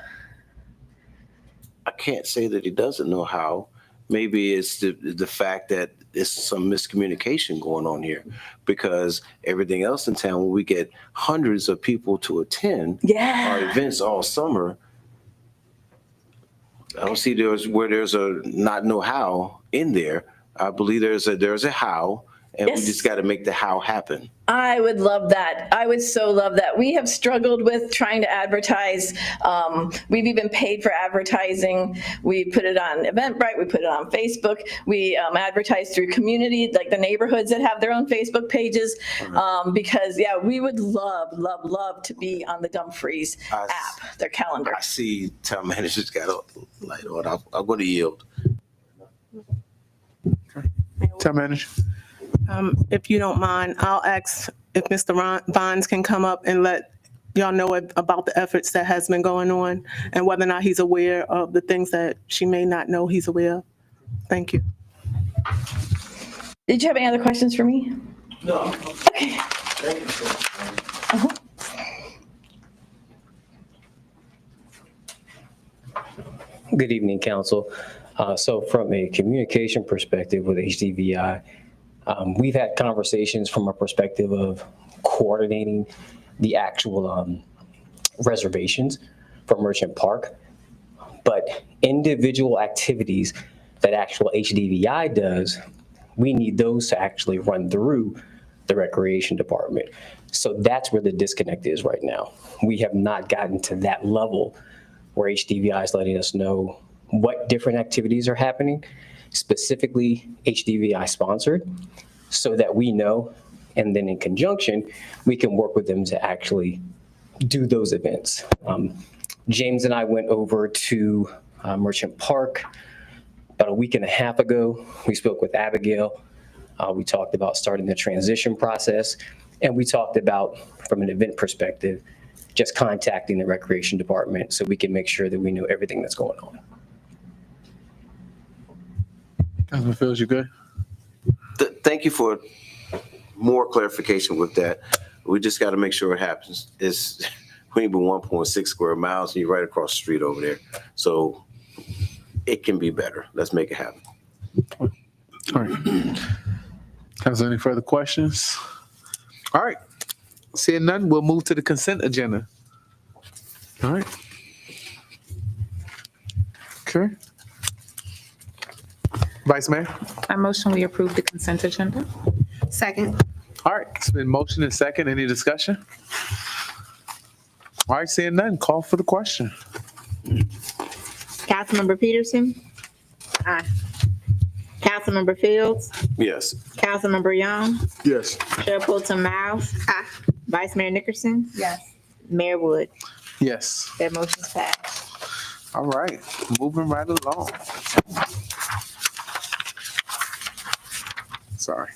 I can't say that he doesn't know how. Maybe it's the fact that there's some miscommunication going on here, because everything else in town, when we get hundreds of people to attend our events all summer, I don't see where there's a not know how in there. I believe there's a how, and we Yes. just got to make the how happen. I would love that. I would so love that. We have struggled with trying to advertise. We've even paid for advertising. We put it on Eventbrite. We put it on Facebook. We advertise through community, like the neighborhoods that have their own Facebook pages. Because yeah, we would love to be on the Dumfries app, their calendar. I see town manager's got a light on. I'm going to yield. Town manager. If you don't mind, I'll ask if Mr. Vines can come up and let y'all know about the efforts that has been going on and whether or not he's aware of the things that she may not know he's aware of. Thank you. Did you have any other questions for me? No. Okay. Good evening, Council. So from a communication perspective with HDVI, we've had conversations from a perspective of coordinating the actual reservations for Merchant Park, but individual activities that actual HDVI does, we need those to actually run through the Recreation Department. So that's where the disconnect is right now. We have not gotten to that level where HDVI is letting us know what different activities are happening, specifically HDVI sponsored, so that we know, and then in conjunction, we can work with them to actually do those events. James and I went over to Merchant Park about a week and a half ago. We spoke with Abigail. We talked about starting the transition process, and we talked about, from an event perspective, just contacting the Recreation Department so we can make sure that we know everything that's going on. Councilman Fields, you good? Thank you for more clarification with that. We just got to make sure it happens. It's we need 1.6 square miles, and you're right across the street over there. So it can be better. Let's make it happen. All right. Council, any further questions? All right. Seeing none, we'll move to the consent agenda. All right. Okay. Vice Mayor? I motion we approve the consent agenda. Second. All right, it's been motion and second. Any discussion? All right, seeing none, call for the question. Councilmember Peterson? Aye. Councilmember Fields? Yes. Councilmember Young? Yes. Chair Pro Tem Miles? Aye. Vice Mayor Nickerson? Yes. Mayor Wood? Yes. That motion's passed. All right, moving right along. Sorry.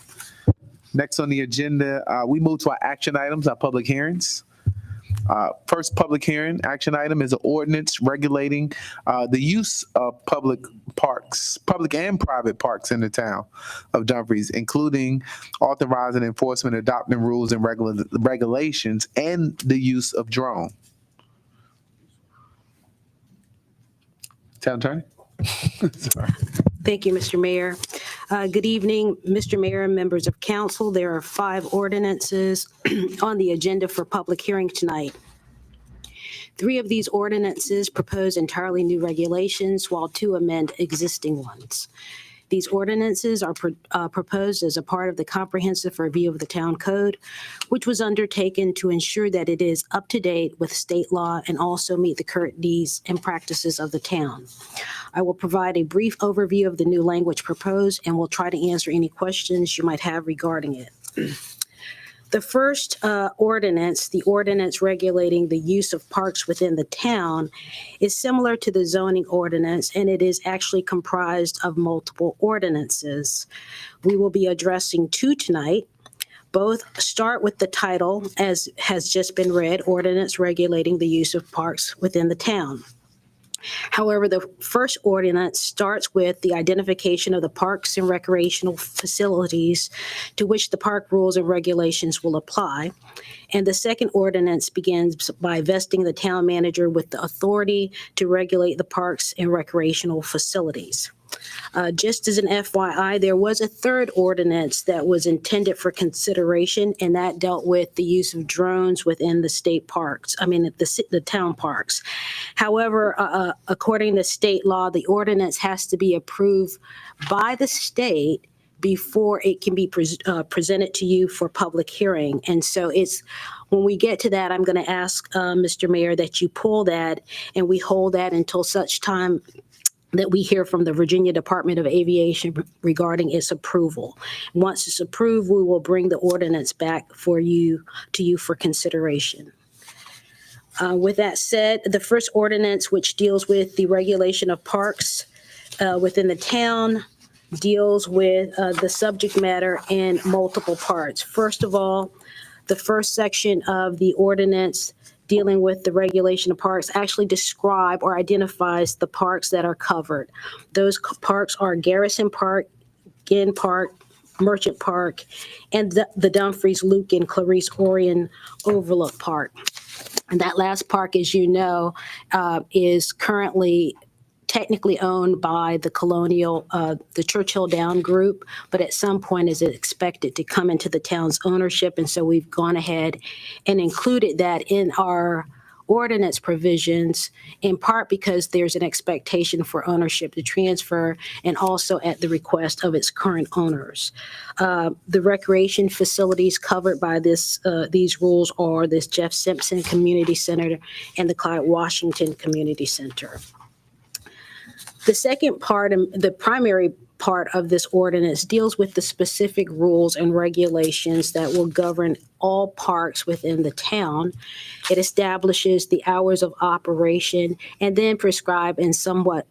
Next on the agenda, we move to our action items, our public hearings. First public hearing, action item is an ordinance regulating the use of public parks, public and private parks in the town of Dumfries, including authorizing enforcement, adopting rules and regulations, and the use of drone. Town Attorney? Sorry. Thank you, Mr. Mayor. Good evening, Mr. Mayor and members of council. There are 5 ordinances on the agenda for public hearing tonight. 3 of these ordinances propose entirely new regulations, while 2 amend existing ones. These ordinances are proposed as a part of the comprehensive review of the town code, which was undertaken to ensure that it is up to date with state law and also meet the current needs and practices of the town. I will provide a brief overview of the new language proposed and will try to answer any questions you might have regarding it. The first ordinance, the ordinance regulating the use of parks within the town, is similar to the zoning ordinance, and it is actually comprised of multiple ordinances. We will be addressing 2 tonight. Both start with the title, as has just been read, Ordinance Regulating the Use of Parks Within the Town. However, the first ordinance starts with the identification of the parks and recreational facilities to which the park rules and regulations will apply. And the second ordinance begins by vesting the town manager with the authority to regulate the parks and recreational facilities. Just as an FYI, there was a third ordinance that was intended for consideration, and that dealt with the use of drones within the state parks, the town parks. However, according to state law, the ordinance has to be approved by the state before it can be presented to you for public hearing. And so when we get to that, I'm going to ask Mr. Mayor that you pull that and we hold that until such time that we hear from the Virginia Department of Aviation regarding its approval. Once it's approved, we will bring the ordinance back to you for consideration. With that said, the first ordinance, which deals with the regulation of parks within the town, deals with the subject matter in multiple parts. First of all, the first section of the ordinance dealing with the regulation of parks actually describe or identifies the parks that are covered. Those parks are Garrison Park, Ginn Park, Merchant Park, and the Dumfries, Luke, and Clarice Orion Overlook Park. And that last park, as you know, is currently technically owned by the Churchill Down Group, but at some point is expected to come into the town's ownership. And so we've gone ahead and included that in our ordinance provisions, in part because there's an expectation for ownership to transfer and also at the request of its current owners. The recreation facilities covered by these rules are this Jeff Simpson Community Center and the Clyde Washington Community Center. The second part, and the primary part of this ordinance, deals with the specific rules and regulations that will govern all parks within the town. It establishes the hours of operation and then prescribe in somewhat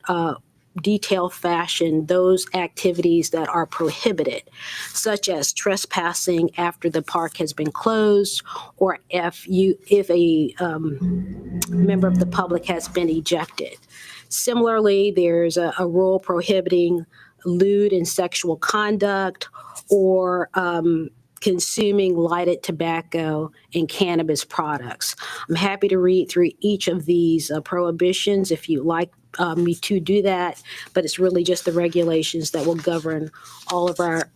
detailed fashion those activities that are prohibited, such as trespassing after the park has been closed, or if a member of the public has been ejected. Similarly, there's a rule prohibiting lewd and sexual conduct or consuming lighted tobacco and cannabis products. I'm happy to read through each of these prohibitions if you like me to do that, but it's really just the regulations that will govern all of our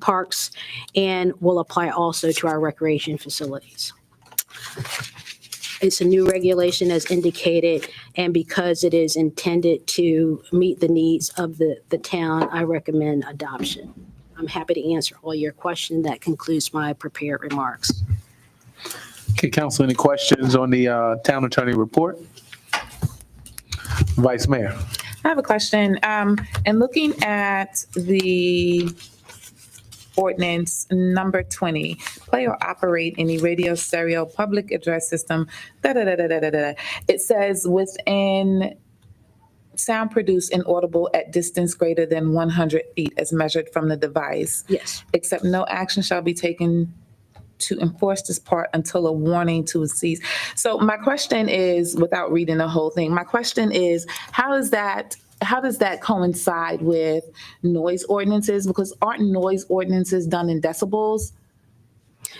parks and will apply also to our recreation facilities. It's a new regulation as indicated, and because it is intended to meet the needs of the town, I recommend adoption. I'm happy to answer all your questions. That concludes my prepared remarks. Okay, council, any questions on the town attorney report? Vice Mayor. I have a question. And looking at the ordinance number 20, play or operate any radio, stereo, public address system, It says within sound produced inaudible at distance greater than 100 feet as measured from the device. Yes. Except no action shall be taken to enforce this part until a warning to cease. So my question is, without reading the whole thing, my question is, how does that coincide with noise ordinances? Because aren't noise ordinances done in decibels?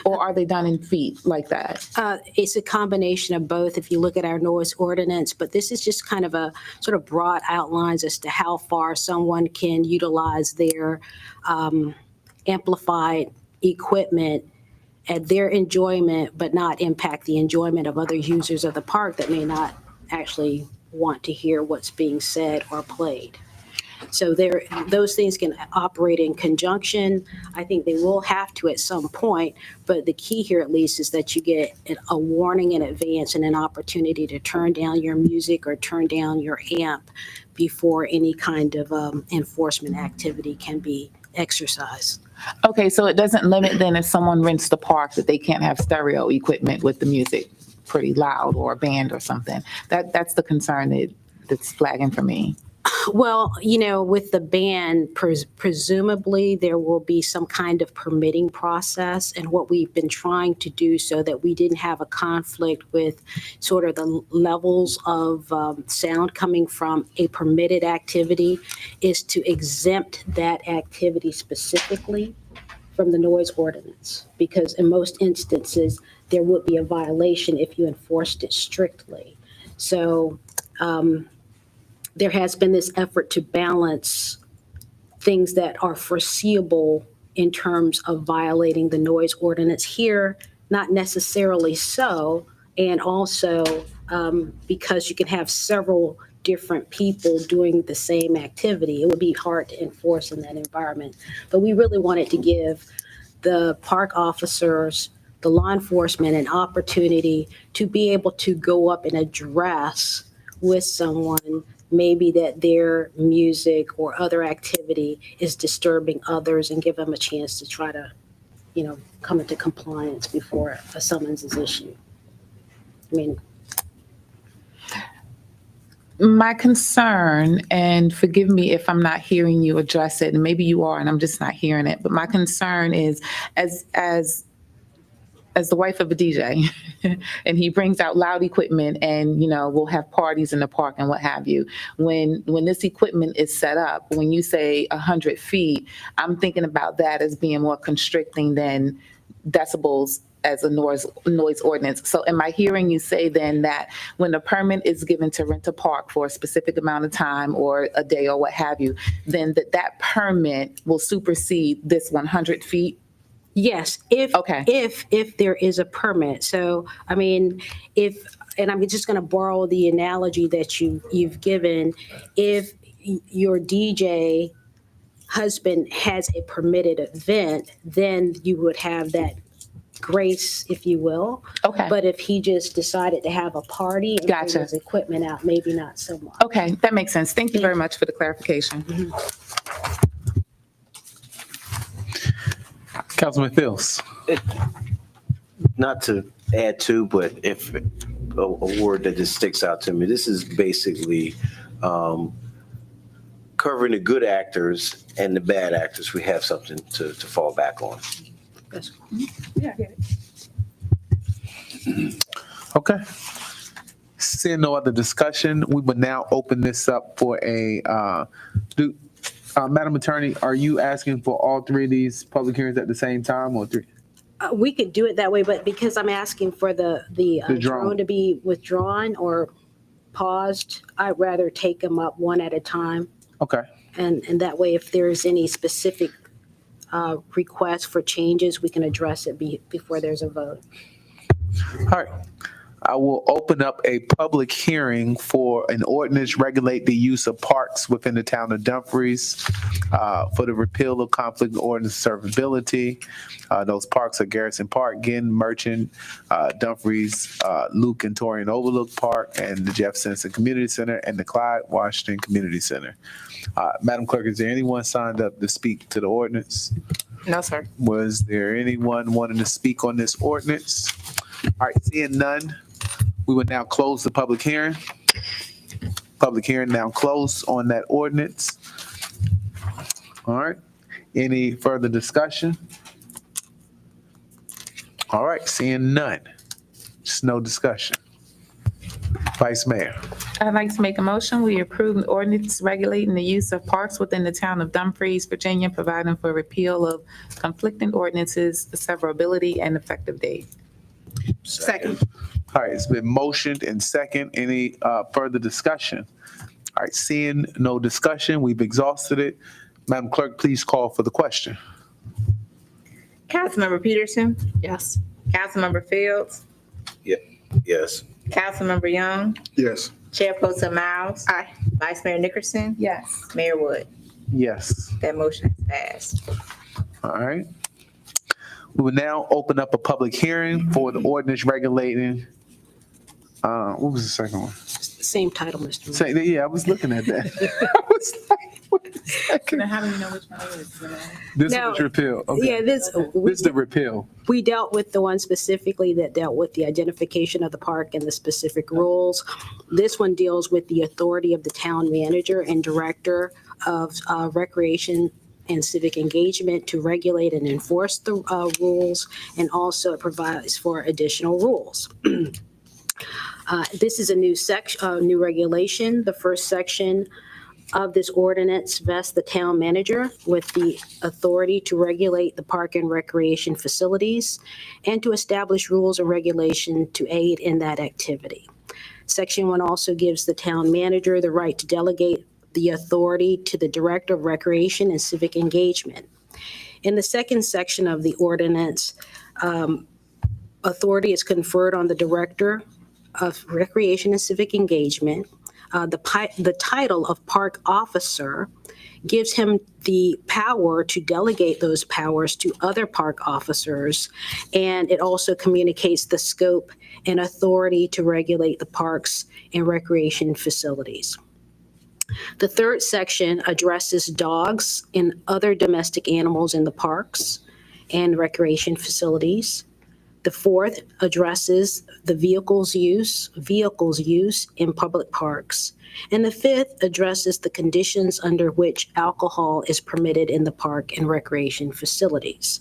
Or are they done in feet like that? It's a combination of both if you look at our noise ordinance, but this is just kind of a sort of broad outlines as to how far someone can utilize their amplified equipment at their enjoyment, but not impact the enjoyment of other users of the park that may not actually want to hear what's being said or played. So those things can operate in conjunction. I think they will have to at some point, but the key here at least is that you get a warning in advance and an opportunity to turn down your music or turn down your amp before any kind of enforcement activity can be exercised. Okay, so it doesn't limit then if someone rents the park that they can't have stereo equipment with the music pretty loud or a band or something. That's the concern that's flagging for me. Well, with the ban, presumably there will be some kind of permitting process. And what we've been trying to do so that we didn't have a conflict with sort of the levels of sound coming from a permitted activity is to exempt that activity specifically from the noise ordinance. Because in most instances, there would be a violation if you enforced it strictly. So, there has been this effort to balance things that are foreseeable in terms of violating the noise ordinance here, not necessarily so, and also because you can have several different people doing the same activity. It would be hard to enforce in that environment. But we really wanted to give the park officers, the law enforcement, an opportunity to be able to go up and address with someone maybe that their music or other activity is disturbing others, and give them a chance to try to, come into compliance before a summons is issued. I mean, My concern, and forgive me if I'm not hearing you address it, and maybe you are and I'm just not hearing it, but my concern is as the wife of a DJ and he brings out loud equipment and, we'll have parties in the park and what have you. When this equipment is set up, when you say 100 feet, I'm thinking about that as being more constricting than decibels as a noise ordinance. So am I hearing you say then that when a permit is given to rent a park for a specific amount of time or a day or what have you, then that permit will supersede this 100 feet? yes, if there is a permit. So, I mean, and I'm just going to borrow the analogy that you've given, if your DJ husband has a permitted event, then you would have that grace, if you will. Okay. But if he just decided to have a party and bring his equipment out, maybe not so much. Okay, that makes sense. Thank you very much for the clarification. Councilman Fields. Not to add to, but if a word that just sticks out to me, this is basically covering the good actors and the bad actors. We have something to fall back on. Yeah, I get it. Okay. Seeing no other discussion, we will now open this up for Madam Attorney, are you asking for all three of these public hearings at the same time or three? We could do it that way, but because I'm asking for the drone to be withdrawn or paused, I'd rather take them up one at a time. Okay. And that way, if there's any specific requests for changes, we can address it before there's a vote. All right. I will open up a public hearing for an ordinance regulate the use of parks within the town of Dumfries for the repeal of conflict ordinance servability. Those parks are Garrison Park, Ginn, Merchant, Dumfries, Luke and Torian Overlook Park, and the Jeff Simpson Community Center, and the Clyde Washington Community Center. Madam Clerk, is there anyone signed up to speak to the ordinance? No, sir. Was there anyone wanting to speak on this ordinance? All right, seeing none, we will now close the public hearing. Public hearing now closed on that ordinance. All right, any further discussion? All right, seeing none, just no discussion. Vice Mayor. I'd like to make a motion. We approve an ordinance regulating the use of parks within the town of Dumfries, Virginia, providing for repeal of conflicting ordinances, severability, and effective date. Second. All right, it's been motioned and second. Any further discussion? All right, seeing no discussion, we've exhausted it. Madam Clerk, please call for the question. Councilmember Peterson, Yes. Councilmember Fields, Yes. Councilmember Young, Yes. Chairperson Miles. Aye. Vice Mayor Nickerson, Yes. Mayor Wood. Yes. That motion is passed. All right. We will now open up a public hearing for the ordinance regulating, what was the second one? Same title, Mr. Mayor. Yeah, I was looking at that. I was like, wait a second. How do you know which one it is? This No, was repeal. Okay. Yeah, This is the repeal. we dealt with the one specifically that dealt with the identification of the park and the specific rules. This one deals with the authority of the town manager and director of recreation and civic engagement to regulate and enforce the rules, and also it provides for additional rules. This is a new regulation. The first section of this ordinance vests the town manager with the authority to regulate the park and recreation facilities and to establish rules and regulation to aid in that activity. Section 1 also gives the town manager the right to delegate the authority to the Director of Recreation and Civic Engagement. In the second section of the ordinance, authority is conferred on the Director of Recreation and Civic Engagement The title of park officer gives him the power to delegate those powers to other park officers, and it also communicates the scope and authority to regulate the parks and recreation facilities. The third section addresses dogs and other domestic animals in the parks and recreation facilities. The fourth addresses the vehicles use in public parks. And the fifth addresses the conditions under which alcohol is permitted in the park and recreation facilities.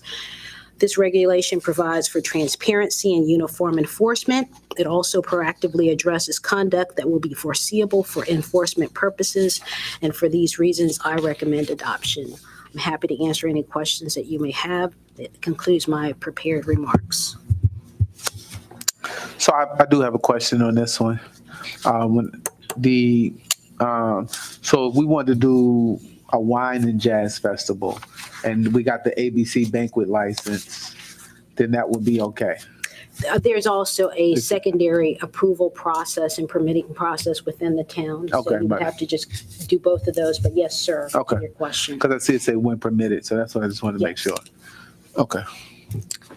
This regulation provides for transparency and uniform enforcement. It also proactively addresses conduct that will be foreseeable for enforcement purposes. And for these reasons, I recommend adoption. I'm happy to answer any questions that you may have. It concludes my prepared remarks. So I do have a question on this one. So if we wanted to do a wine and jazz festival and we got the ABC banquet license, then that would be okay. There's also a secondary approval process and permitting process within the town. So Okay, you would but- have to just do both of those, but yes, sir, to Okay. your question. Because I see it say when permitted, so that's what I just wanted to make sure. Okay.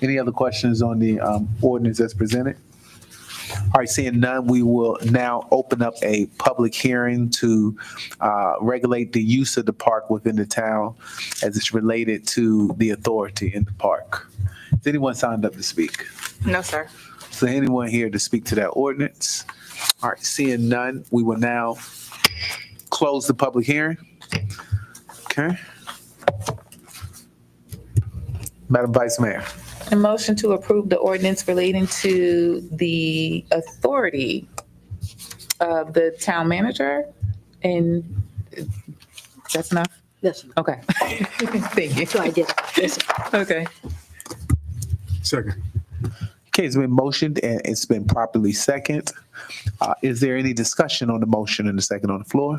Any other questions on the ordinance as presented? All right, seeing none, we will now open up a public hearing to regulate the use of the park within the town as it's related to the authority in the park. Has anyone signed up to speak? No, sir. So anyone here to speak to that ordinance? All right, seeing none, we will now close the public hearing. Okay. Madam Vice Mayor. A motion to approve the ordinance relating to the authority of the town manager, and that's enough? Yes. Okay. Thank you. So I did. Yes, Okay. Second. Okay, it's been motioned and it's been properly second. Is there any discussion on the motion and the second on the floor?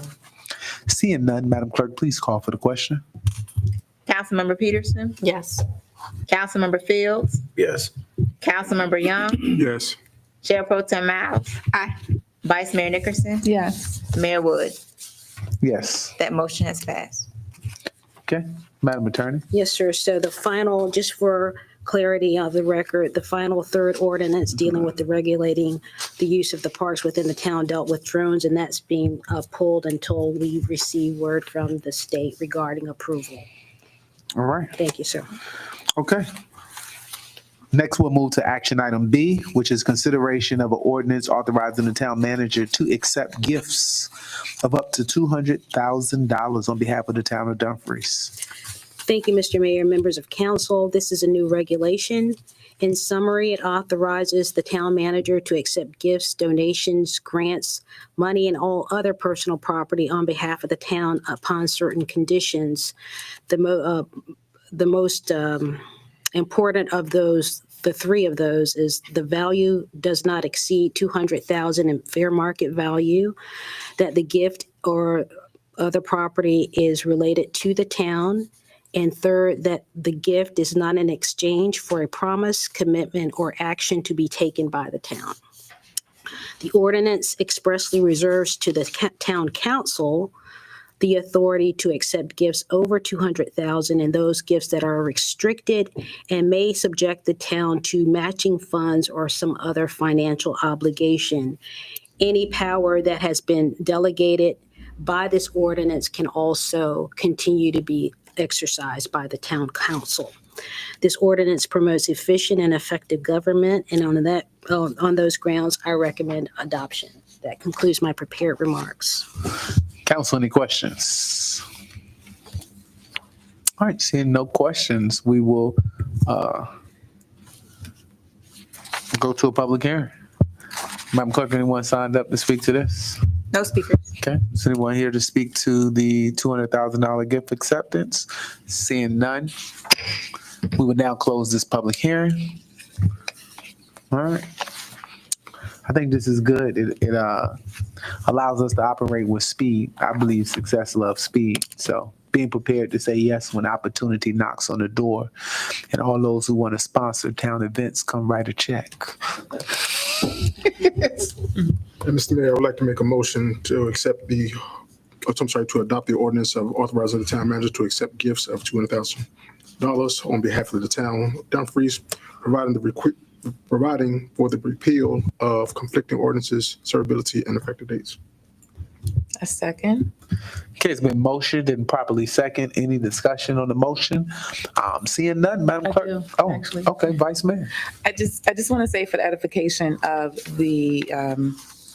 Seeing none, Madam Clerk, please call for the question. Councilmember Peterson, Yes. Councilmember Fields, Yes. Councilmember Young, Yes. Chair Pro Tem Miles. Aye. Vice Mayor Nickerson, Yes. Mayor Wood. Yes. That motion has passed. Okay, Madam Attorney. Yes, sir. So the final, just for clarity of the record, the final third ordinance dealing with the regulating the use of the parks within the town dealt with drones, and that's being pulled until we receive word from the state regarding approval. All right. Thank you, sir. Okay. Next, we'll move to action item B, which is consideration of an ordinance authorizing the town manager to accept gifts of up to $200,000 on behalf of the town of Dumfries. Thank you, Mr. Mayor, members of council. This is a new regulation. In summary, it authorizes the town manager to accept gifts, donations, grants, money, and all other personal property on behalf of the town upon certain conditions. The most important of those, the three of those, is the value does not exceed $200,000 in fair market value, that the gift or other property is related to the town, and third, that the gift is not in exchange for a promise, commitment, or action to be taken by the town. The ordinance expressly reserves to the town council the authority to accept gifts over $200,000 and those gifts that are restricted and may subject the town to matching funds or some other financial obligation. Any power that has been delegated by this ordinance can also continue to be exercised by the town council. This ordinance promotes efficient and effective government, and on those grounds, I recommend adoption. That concludes my prepared remarks. Council, any questions? All right, seeing no questions, we will go to a public hearing. Madam Clerk, anyone signed up to speak to this? No speakers. Okay, is anyone here to speak to the $200,000 gift acceptance? Seeing none, we will now close this public hearing. All right. I think this is good. It allows us to operate with speed. I believe success loves speed. So being prepared to say yes when opportunity knocks on the door, and all those who want to sponsor town events, come write a check. Mr. Mayor, I would like to make a motion to accept to adopt the ordinance of authorizing the town manager to accept gifts of $200,000 on behalf of the town of Dumfries, providing for the repeal of conflicting ordinances, servability, and effective dates. A second. Okay, it's been motioned and properly second. Any discussion on the motion? Seeing none, Madam Clerk. do, Oh, actually. okay, Vice Mayor. I just want to say for the edification of the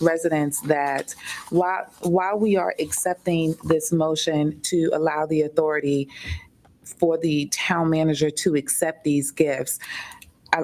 residents that while we are accepting this motion to allow the authority for the town manager to accept these gifts,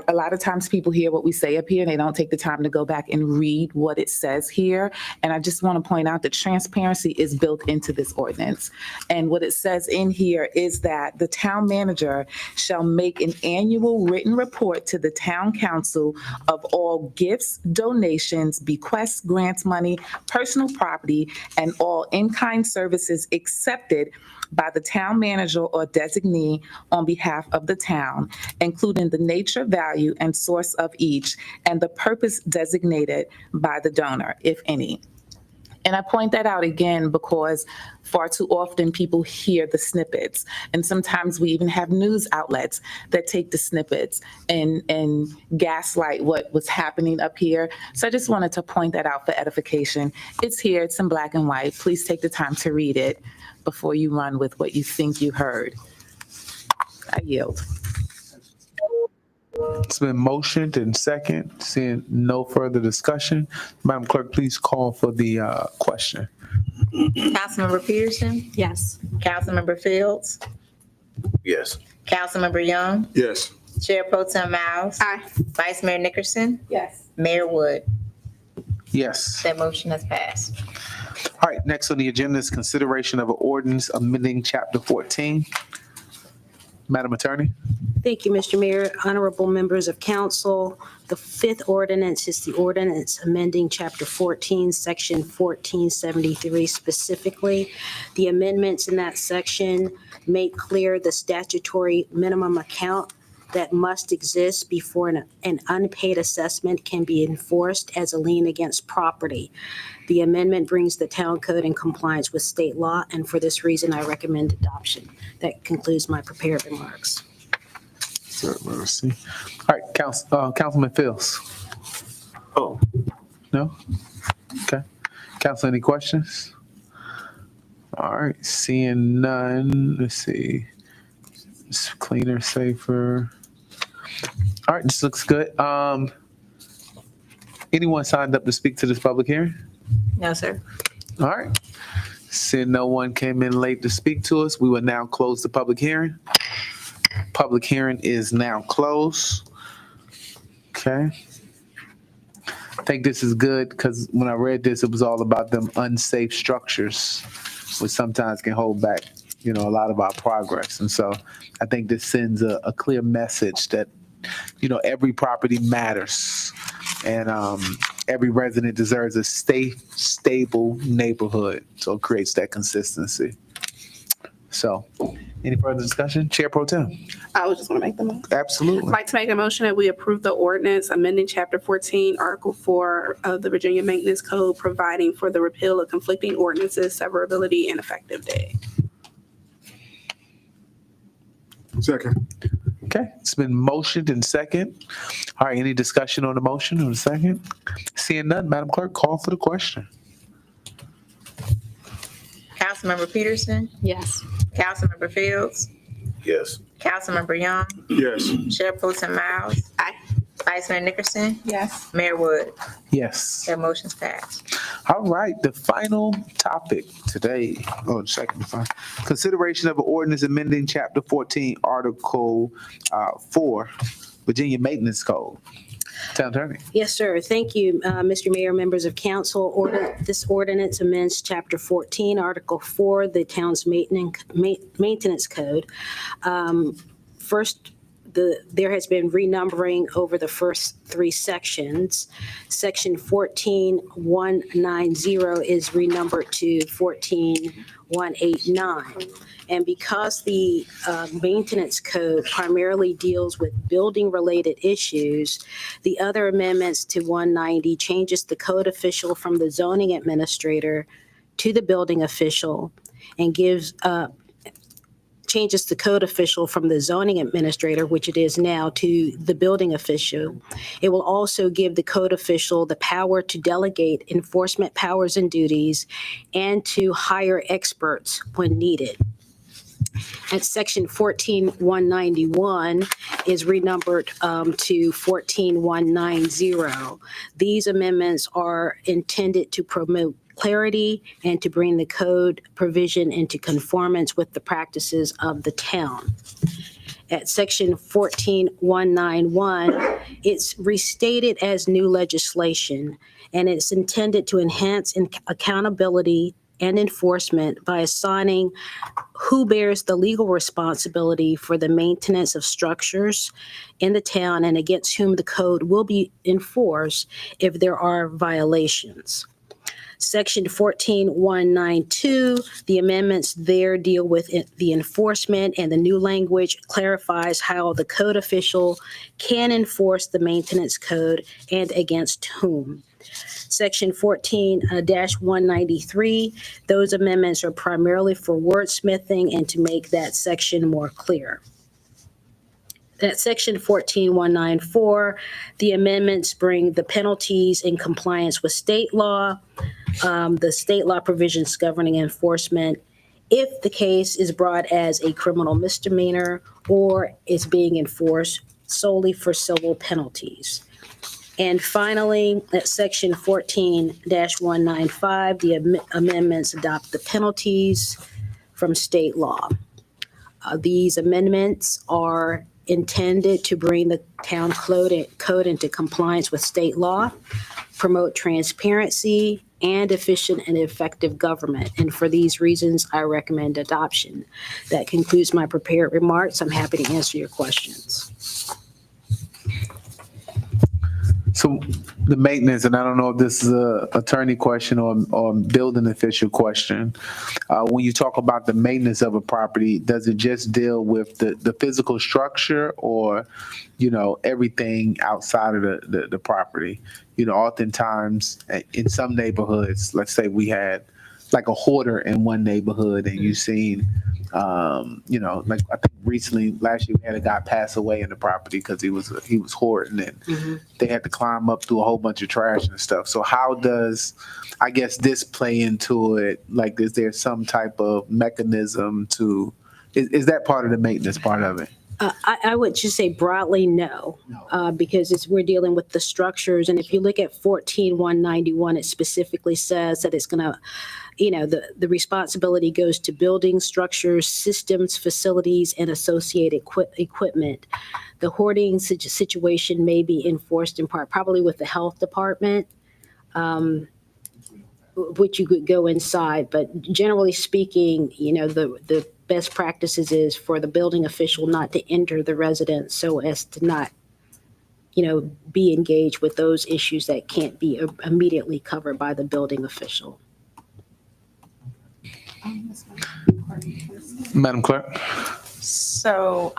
a lot of times people hear what we say up here and they don't take the time to go back and read what it says here. And I just want to point out that transparency is built into this ordinance. And what it says in here is that the town manager shall make an annual written report to the town council of all gifts, donations, bequests, grants, money, personal property, and all in-kind services accepted by the town manager or designee on behalf of the town, including the nature, value, and source of each, and the purpose designated by the donor, if any. And I point that out again because far too often people hear the snippets. And sometimes we even have news outlets that take the snippets and gaslight what was happening up here. So I just wanted to point that out for edification. It's here, it's in black and white. Please take the time to read it before you run with what you think you heard. I yield. It's been motioned and second. Seeing no further discussion, Madam Clerk, please call for the question. Councilmember Peterson? Yes. Councilmember Fields? Yes. Councilmember Young? Yes. Chair Pro Tem Miles? Aye. Vice Mayor Nickerson? Yes. Mayor Wood? Yes. That motion has passed. All right, next on the agenda is consideration of an ordinance amending Chapter 14. Madam Attorney? Thank you, Mr. Mayor. Honorable members of council, the fifth ordinance is the ordinance amending Chapter 14, Section 1473 specifically. The amendments in that section make clear the statutory minimum account that must exist before an unpaid assessment can be enforced as a lien against property. The amendment brings the town code in compliance with state law, and for this reason, I recommend adoption. That concludes my prepared remarks. All right, Councilman Fields. Oh, No? Okay. Council, any questions? All right, seeing none, let's see. It's cleaner, safer. All right, this looks good. Anyone signed up to speak to this public hearing? No, sir. All right. Seeing no one came in late to speak to us, we will now close the public hearing. Public hearing is now closed. Okay. I think this is good because when I read this, it was all about them unsafe structures, which sometimes can hold back, a lot of our progress. And so I think this sends a clear message that, every property matters and every resident deserves a stable neighborhood. So it creates that consistency. So any further discussion? Chair Pro Tem. I was just want to make the motion. Absolutely. I'd like to make a motion that we approve the ordinance amending Chapter 14, Article 4 of the Virginia Maintenance Code, providing for the repeal of conflicting ordinances, severability, and effective date. Second. Okay, it's been motioned and second. All right, any discussion on the motion or the second? Seeing none, Madam Clerk, call for the question. Councilmember Peterson? Yes. Councilmember Fields? yes. Councilmember Young? Yes. Chair Pro Tem Miles? Aye. Vice Mayor Nickerson? Yes. Mayor Wood? Yes. That motion's passed. All right, the final topic today, consideration of an ordinance amending Chapter 14, Article 4, Virginia Maintenance Code. Town Attorney. Yes, sir. Thank you, Mr. Mayor, members of council. This ordinance amends Chapter 14, Article 4, the town's maintenance code. First, there has been renumbering over the first three sections. Section 14190 is renumbered to 14189. And because the maintenance code primarily deals with building-related issues, the other amendments to 190 changes the code official from the zoning administrator to the building official and changes the code official from the zoning administrator, which it is now, to the building official. It will also give the code official the power to delegate enforcement powers and duties and to hire experts when needed. At section 14191 is renumbered to 14190. These amendments are intended to promote clarity and to bring the code provision into conformance with the practices of the town. At section 14191, it's restated as new legislation, and it's intended to enhance accountability and enforcement by assigning who bears the legal responsibility for the maintenance of structures in the town and against whom the code will be enforced if there are violations. Section 14192, the amendments there deal with the enforcement, and the new language clarifies how the code official can enforce the maintenance code and against whom. Section 14-193, those amendments are primarily for wordsmithing and to make that section more clear. At section 14194, the amendments bring the penalties in compliance with state law, the state law provisions governing enforcement, if the case is brought as a criminal misdemeanor or is being enforced solely for civil penalties. And finally, at section 14-195, the amendments adopt the penalties from state law. These amendments are intended to bring the town code into compliance with state law, promote transparency, and efficient and effective government. And for these reasons, I recommend adoption. That concludes my prepared remarks. I'm happy to answer your questions. So the maintenance, and I don't know if this is a attorney question or building official question. When you talk about the maintenance of a property, does it just deal with the physical structure, or, everything outside of the property? Oftentimes in some neighborhoods, let's say we had like a hoarder in one neighborhood, and you've seen, like I think recently, last year, we had a guy pass away in the property because he was hoarding, and they had to climb up through a whole bunch of trash and stuff. So how does, I guess, this play into it? Like, is there some type of mechanism to, is that part of the maintenance part of it? I would just say broadly no, because we're dealing with the structures. And if you look at 14191, it specifically says that it's going to, the responsibility goes to building structures, systems, facilities, and associated equipment. The hoarding situation may be enforced in part, probably with the health department, which you could go inside. But generally speaking, the best practices is for the building official not to enter the residence so as to not, be engaged with those issues that can't be immediately covered by the building official. Madam Clerk? So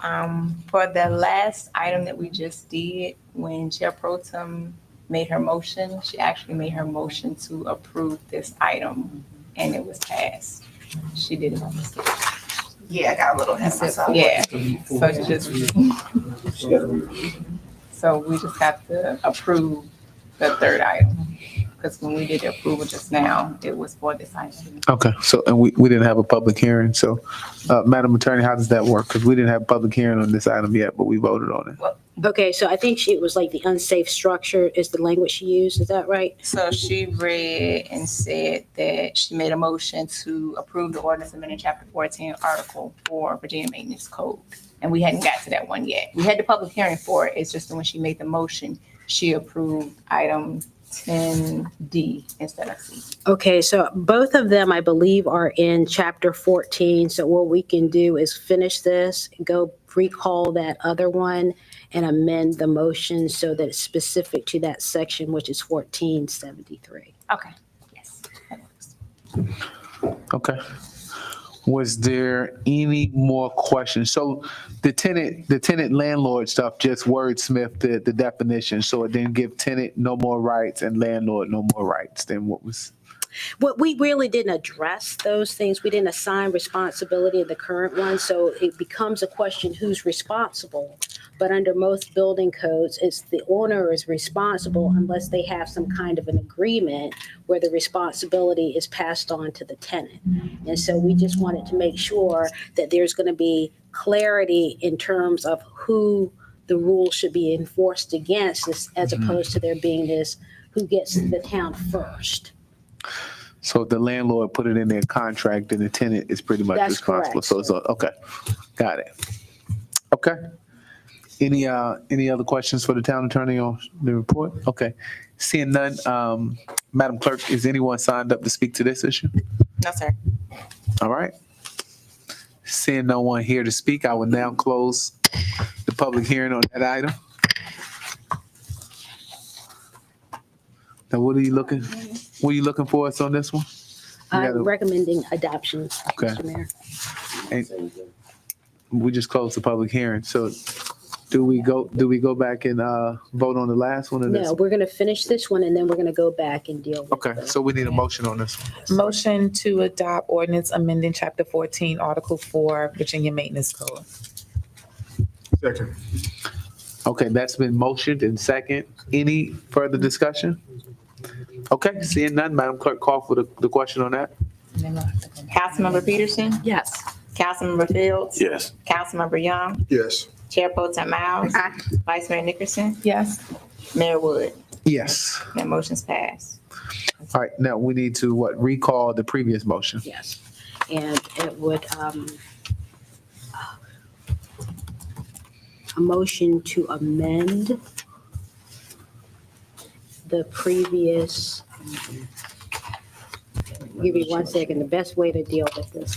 for the last item that we just did, when Chair Pro Tem made her motion, she actually made her motion to approve this item, and it was passed. She did it on mistake. Yeah, I got a little ahead of myself. Yeah, so we just have to approve the third item, because when we did the approval just now, it was for this item. Okay, so, and we didn't have a public hearing, so, Madam Attorney, how does that work? Because we didn't have a public hearing on this item yet, but we voted on it. Okay, so I think it was like the unsafe structure is the language she used. Is that right? So she read and said that she made a motion to approve the ordinance amending Chapter 14, Article 4, Virginia Maintenance Code. And we hadn't got to that one yet. We had the public hearing for it. It's just that when she made the motion, she approved item 10D instead of C. Okay, so both of them, I believe, are in chapter 14. So what we can do is finish this, go recall that other one, and amend the motion so that it's specific to that section, which is 1473. Okay. Yes. Okay. Was there any more questions? So the tenant landlord stuff just wordsmith the definition, so it didn't give tenant no more rights and landlord no more rights than what was. What we really didn't address those things. We didn't assign responsibility of the current one, so it becomes a question who's responsible. But under most building codes, it's the owner is responsible unless they have some kind of an agreement where the responsibility is passed on to the tenant. And so we just wanted to make sure that there's going to be clarity in terms of who the rule should be enforced against, as opposed to there being this who gets the town first. So if the landlord put it in their contract, then the tenant is pretty much That's responsible. correct. So it's okay, got it. Okay. Any other questions for the town attorney on the report? Okay, seeing none, Madam Clerk, is anyone signed up to speak to this issue? No, sir. All right. Seeing no one here to speak, I will now close the public hearing on that item. Now, what are you looking for us on this one? I'm recommending adoption, Okay. Mr. Mayor. And we just closed the public hearing, so do we go back and vote on the last one or this? No, we're going to finish this one and then we're going to go back and deal with Okay, so we need a motion on this one. Motion to adopt ordinance amending chapter 14, article 4, Virginia Maintenance Code. Second. Okay, that's been motioned and second. Any further discussion? Okay, seeing none, Madam Clerk, call for the question on that. Councilmember Peterson? Yes. Councilmember Fields? Yes. Councilmember Young? Yes. Chair Pro Tem Miles? Aye. Vice Mayor Nickerson? Yes. Mayor Wood? Yes. That motion's passed. All right, now we need to recall the previous motion. Yes. And it would, a motion to amend the previous, give me 1 second, the best way to deal with this.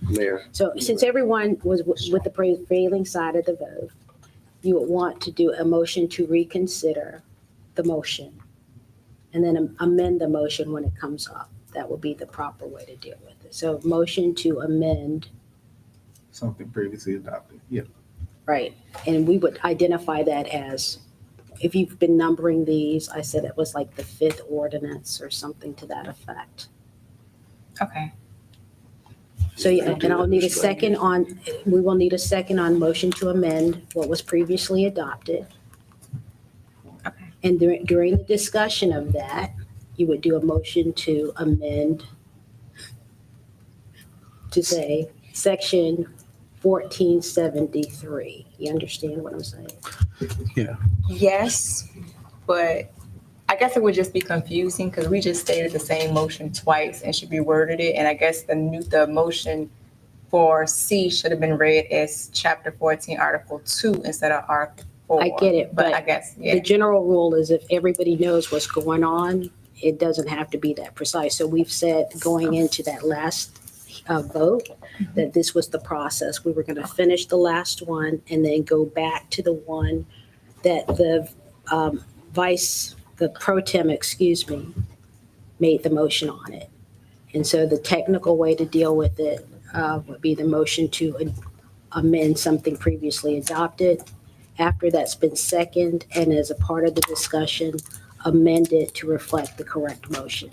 Mayor. So since everyone was with the prevailing side of the vote, you would want to do a motion to reconsider the motion and then amend the motion when it comes up. That would be the proper way to deal with it. So motion to amend, Something previously adopted. Yeah. right? And we would identify that as, if you've been numbering these, I said it was like the 5th ordinance or something to that effect. Okay. So, yeah, and I'll need a second on, we will need a second on motion to amend what was previously adopted. Okay. And during the discussion of that, you would do a motion to amend to say section 1473. You understand what I'm saying? Yeah. Yes, but I guess it would just be confusing because we just stated the same motion twice and should be worded it. And I guess the motion for C should have been read as chapter 14, article 2 instead of article 4. I get it, but I guess, yeah. the general rule is if everybody knows what's going on, it doesn't have to be that precise. So we've said going into that last vote, that this was the process. We were going to finish the last one and then go back to the one that the pro tem, made the motion on it. And so the technical way to deal with it would be the motion to amend something previously adopted. After that's been seconded and as a part of the discussion, amend it to reflect the correct motion.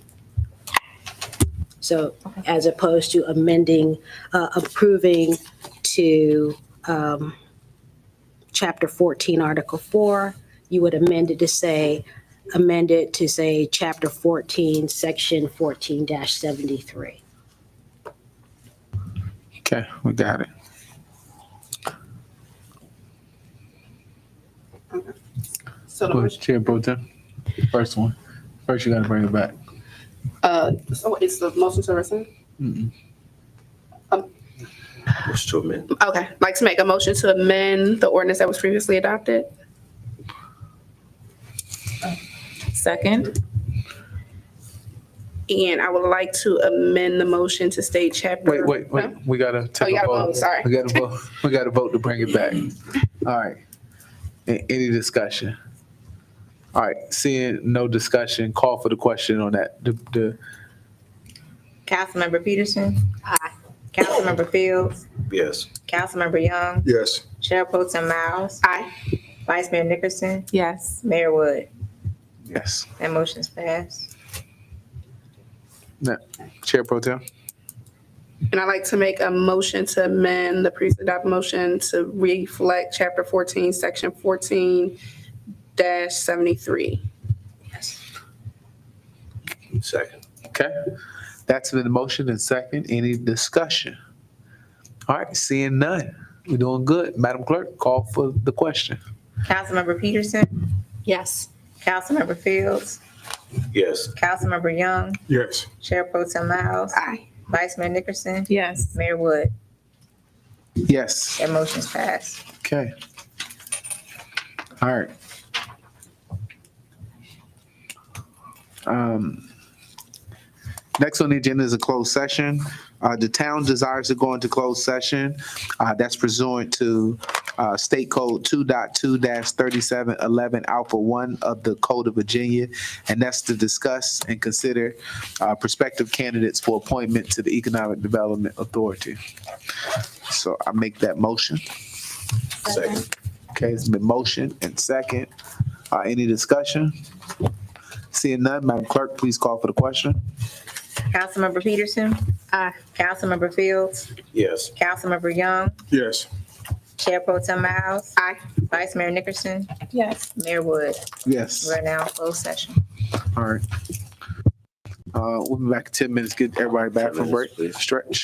So as opposed to amending, approving to chapter 14, article 4, you would amend it to say chapter 14, section 14-73. Okay, we got it. So the Go ahead, motion, Chair Pro Tem. First one. First, you got to bring it back. so it's the motion to rescind? Motion to amend. Okay, like to make a motion to amend the ordinance that was previously adopted? Second. And I would like to amend the motion to state chapter. Wait. We gotta Oh, take you a gotta vote. vote, sorry. We gotta vote. We gotta vote to bring it back. All right. Any discussion? All right, seeing no discussion, call for the question on that. The Councilmember Peterson? Aye. Councilmember Fields? Yes. Councilmember Young? Yes. Chair Pro Tem Miles? Aye. Vice Mayor Nickerson? Yes. Mayor Wood? yes. That motion's passed. No. Chair Pro Tem? And I'd like to make a motion to amend the previously adopted motion to reflect chapter 14, section 14-73. Second. Okay. That's been the motion and second. Any discussion? All right, seeing none. We're doing good. Madam Clerk, call for the question. Councilmember Peterson? Yes. Councilmember Fields? Yes. Councilmember Young? Yes. Chair Pro Tem Miles? Aye. Vice Mayor Nickerson? Yes. Mayor Wood? Yes. That motion's passed. Okay. All right. Next on the agenda is a closed session. The town desires to go into closed session. That's pursuant to State Code 2.2-3711 Alpha 1 of the Code of Virginia. And that's to discuss and consider prospective candidates for appointment to the Economic Development Authority. So I make that motion. Second. Okay, it's been motion and second. Any discussion? Seeing none, Madam Clerk, please call for the question. Councilmember Peterson? Aye. Councilmember Fields? Yes. Councilmember Young? Yes. Chair Pro Tem Miles? Aye. Vice Mayor Nickerson? Yes. Mayor Wood? Yes. We're now in closed session. All right. We'll be back in 10 minutes. Get everybody back from break. Stretch.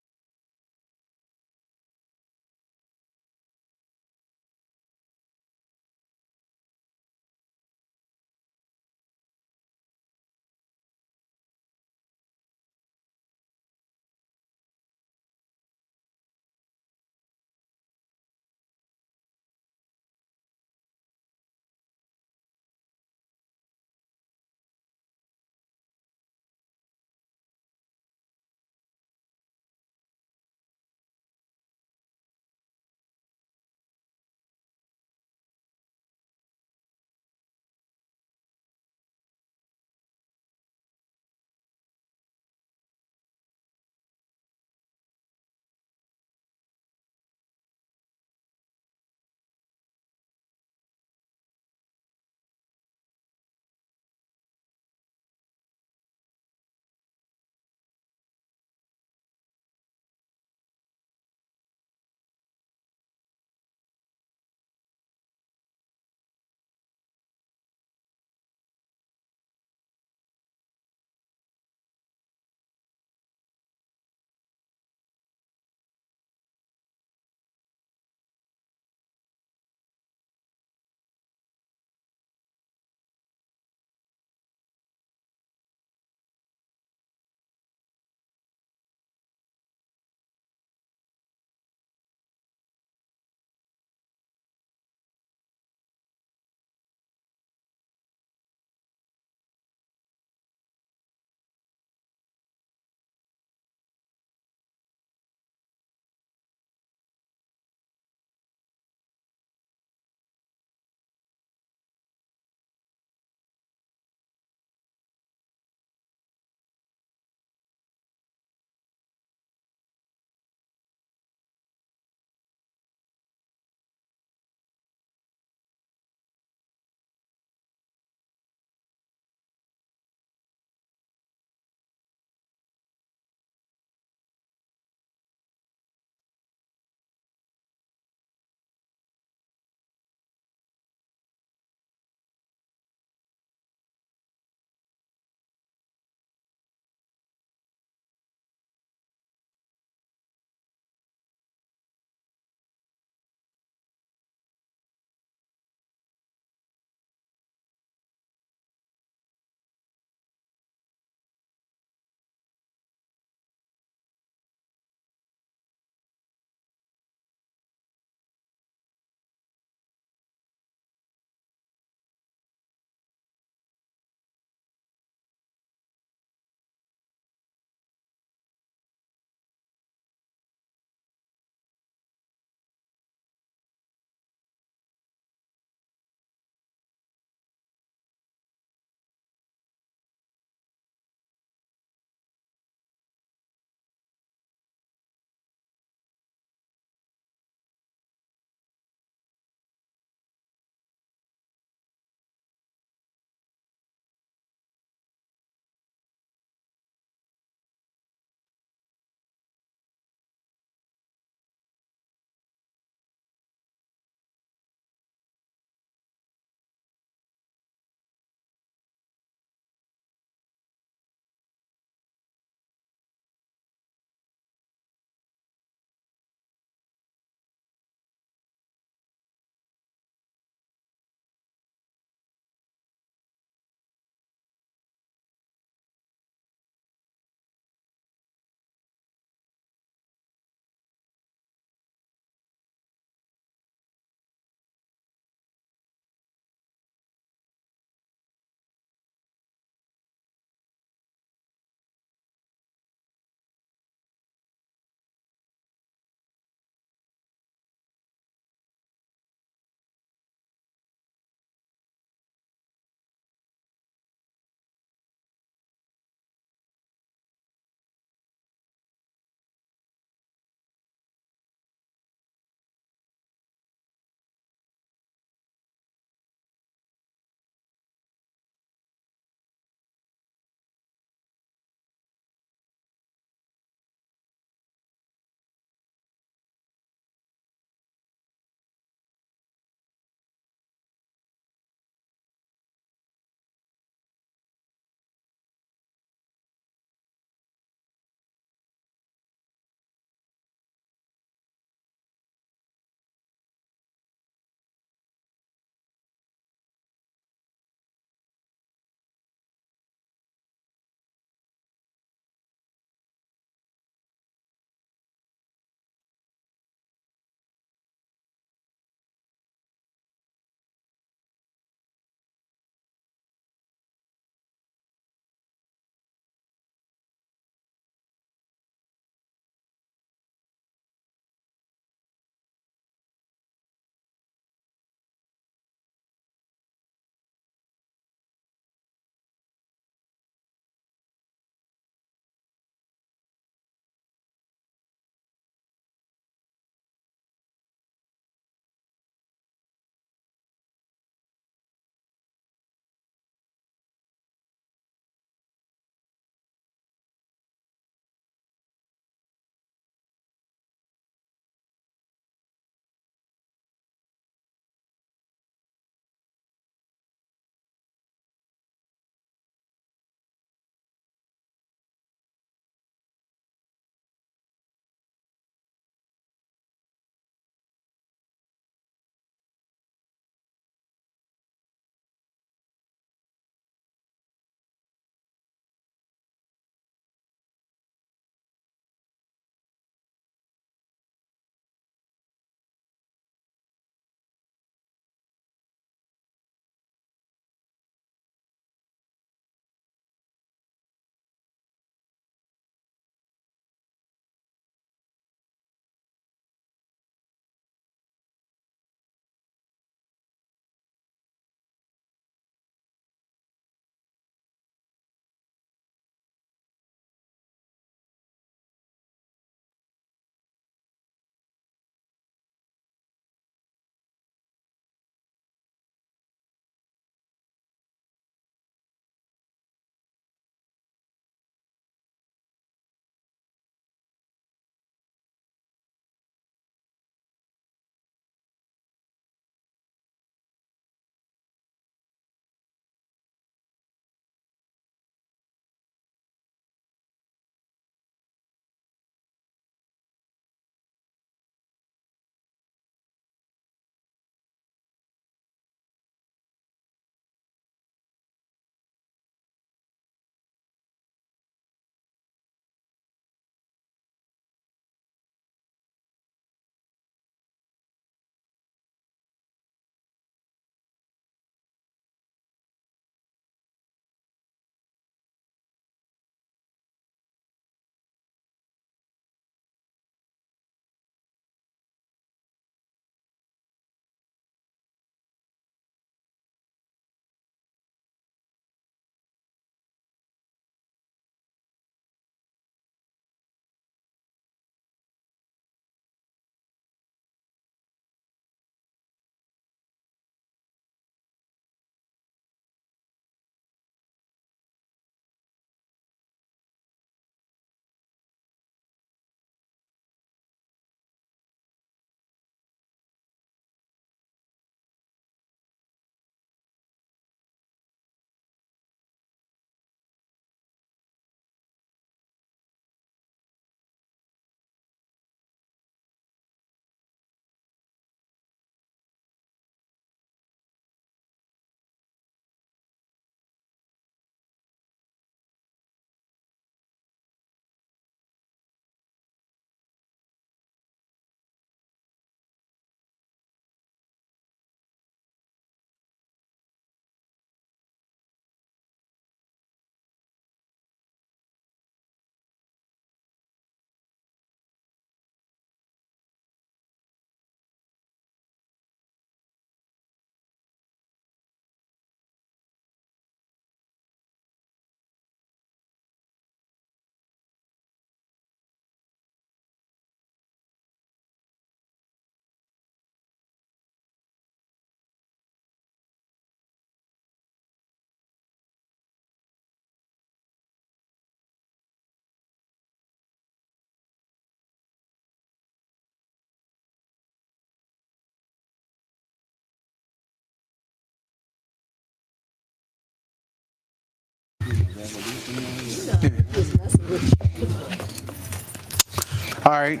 All right.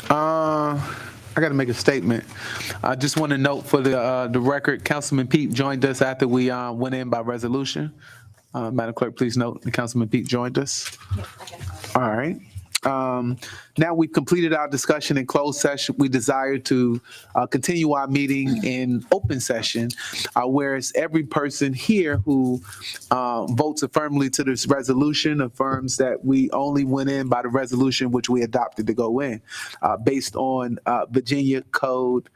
I got to make a statement. I just want to note for the record, Councilman Pete joined us after we went in by resolution. Madam Clerk, please note that Councilman Pete joined us. All right. Now we've completed our discussion in closed session. We desire to continue our meeting in open session, whereas every person here who votes affirmatively to this resolution affirms that we only went in by the resolution which we adopted to go in, based on Virginia Code.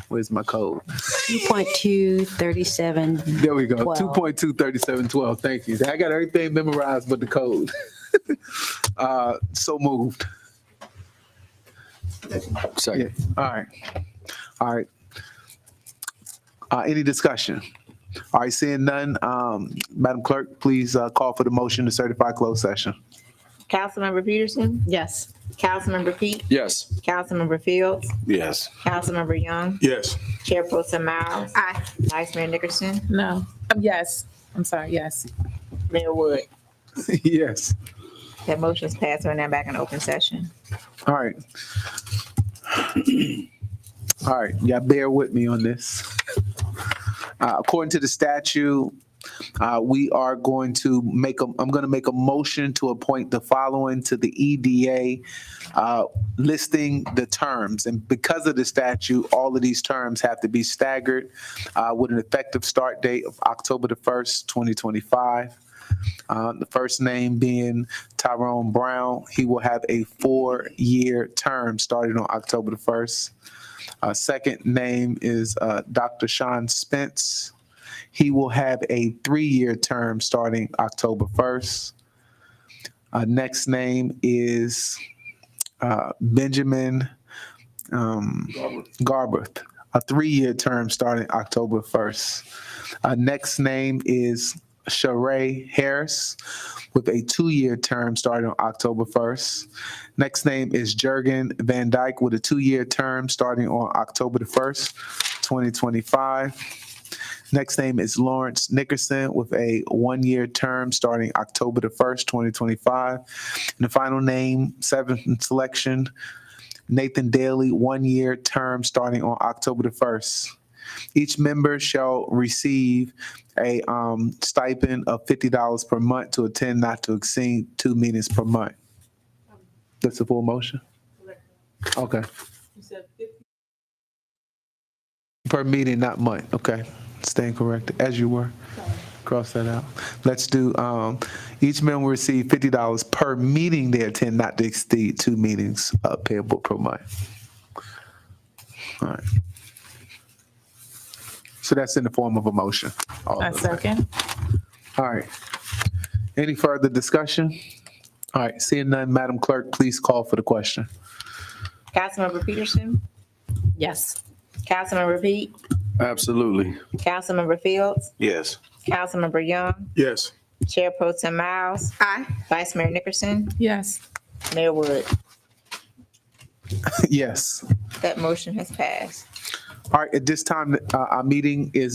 Where's my code? 2.237. There we go. 12. 2.23712. Thank you. I got everything memorized but the code. So moved. Second. Yeah. All right. All right. Any discussion? All right, seeing none, Madam Clerk, please call for the motion to certify closed session. Councilmember Peterson? Yes. Councilmember Pete? Yes. Councilmember Fields? Yes. Councilmember Young? Yes. Chair Pro Tem Miles? Aye. Vice Mayor Nickerson? No. Yes. I'm sorry, yes. Mayor Wood? Yes. That motion is passed. We're now back in open session. All right. All right, y'all bear with me on this. According to the statute, we are going to I'm going to make a motion to appoint the following to the EDA, listing the terms. And because of the statute, all of these terms have to be staggered with an effective start date of October the 1st, 2025. The first name being Tyrone Brown. He will have a 4-year term starting on October the 1st. Second name is Dr. Sean Spence. He will have a 3-year term starting October 1st. Next name is Benjamin Garbuth, a 3-year term starting October 1st. Next name is Sheree Harris with a 2-year term starting on October 1st. Next name is Jurgen Van Dyke with a 2-year term starting on October the 1st, 2025. Next name is Lawrence Nickerson with a 1-year term starting October the 1st, 2025. And the final name, seventh selection, Nathan Daly, 1-year term starting on October the 1st. Each member shall receive a stipend of $50 per month to attend not to exceed 2 meetings per month. That's a full motion? Okay. Per meeting, not month. Okay. Staying corrected, as you were. Cross that out. Let's do, each member will receive $50 per meeting they attend not to exceed 2 meetings payable per month. All right. So that's in the form of a motion. A second. All right. Any further discussion? All right, seeing none, Madam Clerk, please call for the question. Councilmember Peterson? Yes. Councilmember Pete? Absolutely. Councilmember Fields? Yes. Councilmember Young? Yes. Chair Pro Tem Miles? Aye. Vice Mayor Nickerson? Yes. Mayor Wood? Yes. That motion has passed. All right, at this time, our meeting is